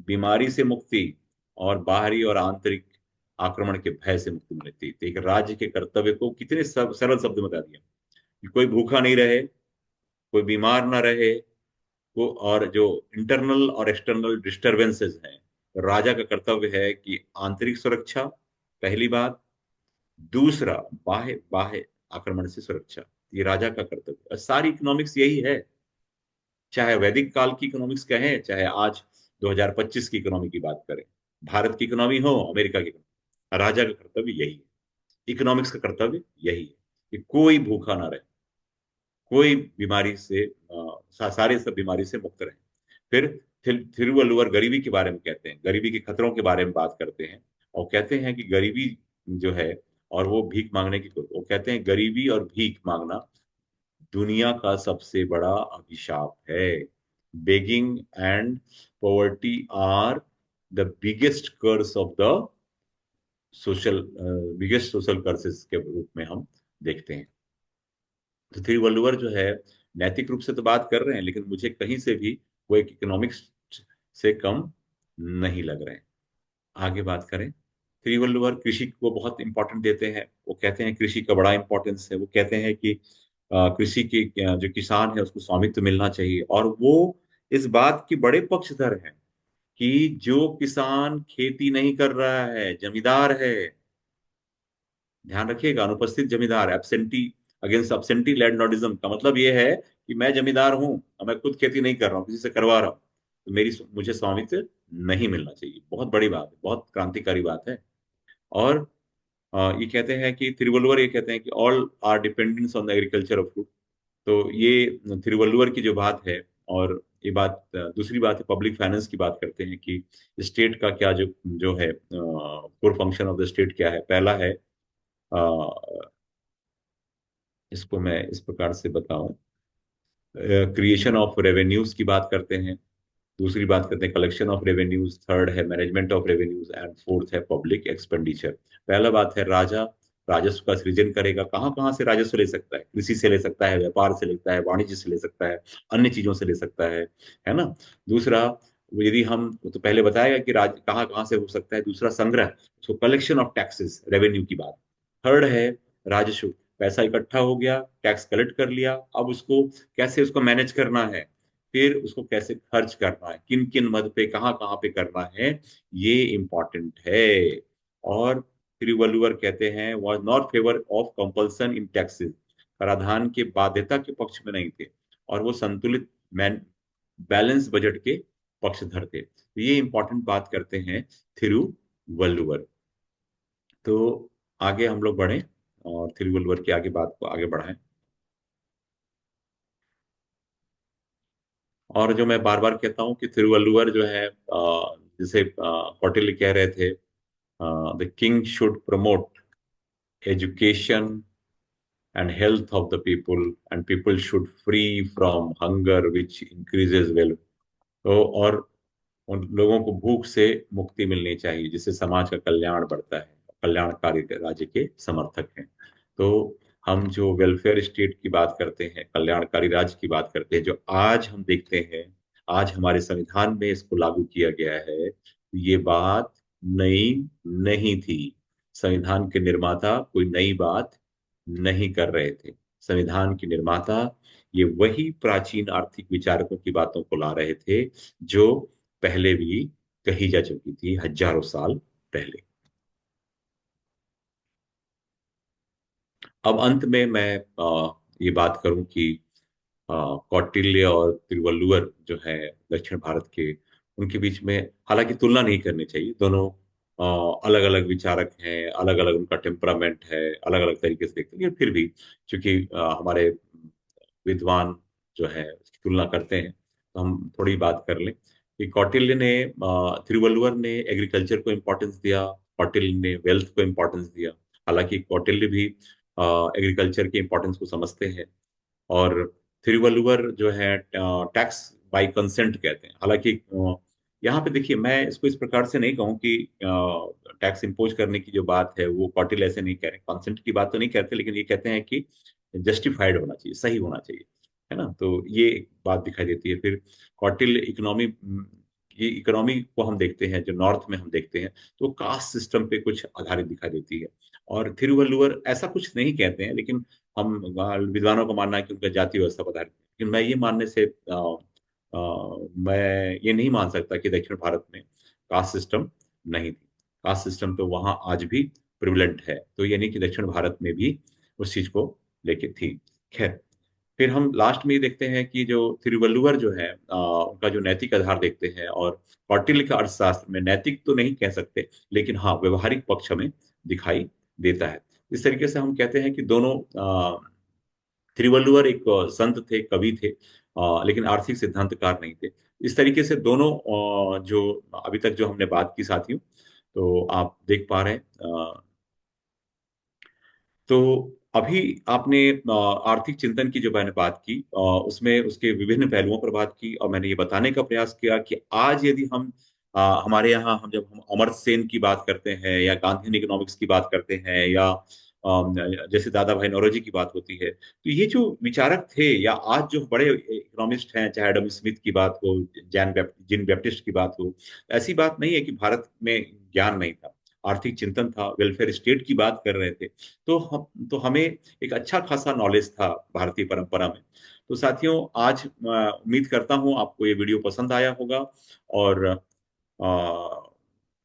बीमारी से मुक्ति, और बाहरी और आंतरिक आक्रमण के भय से मुक्ति मिलती। तो एक राज्य के कर्तव्य को कितने सरल शब्द में बता दिया कि कोई भूखा नहीं रहे, कोई बीमार ना रहे, को और जो इंटरनल और एक्सटर्नल डिस्टरबेंसेस हैं, तो राजा का कर्तव्य है कि आंतरिक सुरक्षा पहली बात, दूसरा बाह्य बाह्य आक्रमण से सुरक्षा, ये राजा का कर्तव्य है। और सारी इकोनॉमिक्स यही है, चाहे वैदिक काल की इकोनॉमिक्स कहें, चाहे आज 2025 की इकोनॉमी की बात करें, भारत की इकोनॉमी हो, अमेरिका की इकोनॉमी, राजा का कर्तव्य यही है, इकोनॉमिक्स का कर्तव्य यही है कि कोई भूखा ना रहे, कोई बीमारी से सारे सब बीमारी से मुक्त रहे। फिर थिरुवल्लुवर गरीबी के बारे में कहते हैं, गरीबी के खतरों के बारे में बात करते हैं, और कहते हैं कि गरीबी जो है, और वो भीख मांगने की, वो कहते हैं गरीबी और भीख मांगना दुनिया का सबसे बड़ा अभिशाप है। Begging and poverty are the biggest curse of the social, biggest social curses के रूप में हम देखते हैं। तो थिरुवल्लुवर जो है नैतिक रूप से तो बात कर रहे हैं, लेकिन मुझे कहीं से भी वो एक इकोनॉमिक्स से कम नहीं लग रहे हैं। आगे बात करें, तिरुवल्लुवर कृषि को बहुत इंपॉर्टेंट देते हैं। वो कहते हैं कृषि का बड़ा इंपॉर्टेंस है। वो कहते हैं कि कृषि के जो किसान है उसको स्वामित्व मिलना चाहिए, और वो इस बात की बड़े पक्षधर हैं कि जो किसान खेती नहीं कर रहा है, जमींदार है, ध्यान रखिएगा, अनुपस्थित जमींदार, एब्सेंटी, अगेंस्ट एब्सेंटी लैंडलॉर्डिज्म का मतलब ये है कि मैं जमींदार हूं और मैं खुद खेती नहीं कर रहा हूँ, किसी से करवा रहा हूँ, तो मुझे स्वामित्व नहीं मिलना चाहिए। बहुत बड़ी बात है, बहुत क्रांतिकारी बात है। और ये कहते हैं कि तिरुवल्लुवर ये कहते हैं कि all are dependents on the agriculture of food. तो ये तिरुवल्लुवर की जो बात है, और ये बात दूसरी बात है, पब्लिक फाइनेंस की बात करते हैं कि स्टेट का क्या जो जो है core function of the state क्या है। पहला है, इसको मैं इस प्रकार से बताऊं, क्रिएशन ऑफ रेवेन्यूज की बात करते हैं, दूसरी बात करते हैं कलेक्शन ऑफ रेवेन्यूज, थर्ड है management of revenues, and fourth है पब्लिक एक्सपेंडिचर। पहला बात है राजा राजस्व का सृजन करेगा, कहाँ कहाँ से राजस्व ले सकता है, कृषि से ले सकता है, व्यापार से लेता है, वाणिज्य से ले सकता है, अन्य चीजों से ले सकता है ना। दूसरा, यदि हम, तो पहले बताएगा कि राज्य कहाँ कहाँ से हो सकता है। दूसरा संग्रह, तो कलेक्शन ऑफ टैक्सेस, रेवेन्यू की बात। थर्ड है राजस्व, पैसा इकट्ठा हो गया, टैक्स कलेक्ट कर लिया, अब उसको कैसे उसको मैनेज करना है, फिर उसको कैसे खर्च करना है, किन किन मद पे कहाँ पे करना है, ये इम्पोर्टेंट है। और तिरुवल्लुवर कहते हैं was not favour of compulsion in taxes, कराधान के बाध्यता के पक्ष में नहीं थे, और वो संतुलित मैन बैलेंस बजट के पक्षधर थे। तो ये इंपॉर्टेंट बात करते हैं थिरुवल्लुवर। तो आगे हम लोग बढ़े और थिरुवल्लुवर की आगे बात को आगे बढ़ाएं। और जो मैं बार बार कहता हूँ कि थिरुवल्लुवर जो है, जैसे कौटिल्य कह रहे थे, the king should promote education and health of the people, and people should free from hunger which increases wealth। तो और उन लोगों को भूख से मुक्ति मिलनी चाहिए, जिससे समाज का कल्याण बढ़ता है। कल्याणकारी राज्य के समर्थक हैं। तो हम जो वेलफेयर स्टेट की बात करते हैं, कल्याणकारी राज्य की बात करते हैं, जो आज हम देखते हैं, आज हमारे संविधान में इसको लागू किया गया है, ये बात नई नहीं थी। संविधान के निर्माता कोई नई बात नहीं कर रहे थे। संविधान के निर्माता ये वही प्राचीन आर्थिक विचारकों की बातों को ला रहे थे, जो पहले भी कही जा चुकी थी हजारों साल पहले। अब अंत में मैं ये बात करूं कि कौटिल्य और तिरुवल्लुवर जो है दक्षिण भारत के, उनके बीच में हालांकि तुलना नहीं करनी चाहिए। दोनों अलग अलग विचारक हैं, अलग अलग उनका टेम्परामेंट है, अलग अलग तरीके से देखते हैं, लेकिन फिर भी चूंकि हमारे विद्वान जो है उसकी तुलना करते हैं, तो हम थोड़ी बात कर लें कि कौटिल्य ने, तिरुवल्लुवर ने एग्रीकल्चर को इम्पोर्टेंस दिया, कौटिल्य ने वेल्थ को इम्पोर्टेंस दिया। हालांकि कौटिल्य भी एग्रीकल्चर के इम्पोर्टेंस को समझते हैं, और थिरुवल्लुवर जो है टैक्स बाय कंसेंट कहते हैं। हालांकि यहाँ पे देखिए, मैं इसको इस प्रकार से नहीं कहूँ कि टैक्स इम्पोज करने की जो बात है वो कौटिल्य ऐसे नहीं कह रहे, कंसेंट की बात तो नहीं कहते, लेकिन ये कहते हैं कि जस्टिफाइड होना चाहिए, सही होना चाहिए, है ना। तो ये एक बात दिखाई देती है। फिर कौटिल्य इकोनॉमी, ये इकोनॉमी को हम देखते हैं जो नॉर्थ में हम देखते हैं, तो कास्ट सिस्टम पे कुछ आधारित दिखाई देती है। और थिरुवल्लुवर ऐसा कुछ नहीं कहते हैं, लेकिन हम विद्वानों का मानना है कि उनका जाति व्यवस्था पर आधारित है। लेकिन मैं ये मानने से मैं ये नहीं मान सकता कि दक्षिण भारत में कास्ट सिस्टम नहीं थी। कास्ट सिस्टम तो वहाँ आज भी प्रिवलेंट है, तो ये नहीं कि दक्षिण भारत में भी उस चीज को लेके थी। खैर, फिर हम लास्ट में ये देखते हैं कि जो तिरुवल्लुवर जो है, उनका जो नैतिक आधार देखते हैं, और कौटिल्य का अर्थशास्त्र में नैतिक तो नहीं कह सकते, लेकिन हाँ व्यवहारिक पक्ष हमें दिखाई देता है। इस तरीके से हम कहते हैं कि दोनों, तिरुवल्लुवर एक संत थे, कवि थे, लेकिन आर्थिक सिद्धांतकार नहीं थे। इस तरीके से दोनों, जो अभी तक जो हमने बात की साथियों, तो आप देख पा रहे हैं, तो अभी आपने आर्थिक चिंतन की जो मैंने बात की, उसमें उसके विभिन्न पहलुओं पर बात की, और मैंने ये बताने का प्रयास किया कि आज यदि हम, हमारे यहाँ हम जब हम अमर्त्य सेन की बात करते हैं, या गांधीयन इकोनॉमिक्स की बात करते हैं, या जैसे दादा भाई नौरोजी की बात होती है, तो ये जो विचारक थे, या आज जो बड़े इकोनॉमिस्ट हैं, चाहे एडम स्मिथ की बात हो, जिन बैप्टिस्ट की बात हो, ऐसी बात नहीं है कि भारत में ज्ञान नहीं था, आर्थिक चिंतन था, वेलफेयर स्टेट की बात कर रहे थे। तो हमें एक अच्छा खासा नॉलेज था भारतीय परंपरा में। तो साथियों, आज उम्मीद करता हूं आपको ये वीडियो पसंद आया होगा, और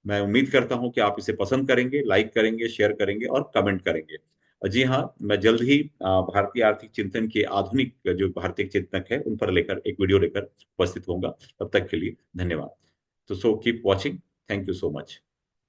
मैं उम्मीद करता हूं कि आप इसे पसंद करेंगे, लाइक करेंगे, शेयर करेंगे और कमेंट करेंगे। और जी हाँ, मैं जल्द ही भारतीय आर्थिक चिंतन के आधुनिक जो भारतीय चिंतक है उन पर लेकर एक वीडियो लेकर उपस्थित होऊंगा। तब तक के लिए धन्यवाद। तो so keep watching. Thank you so much.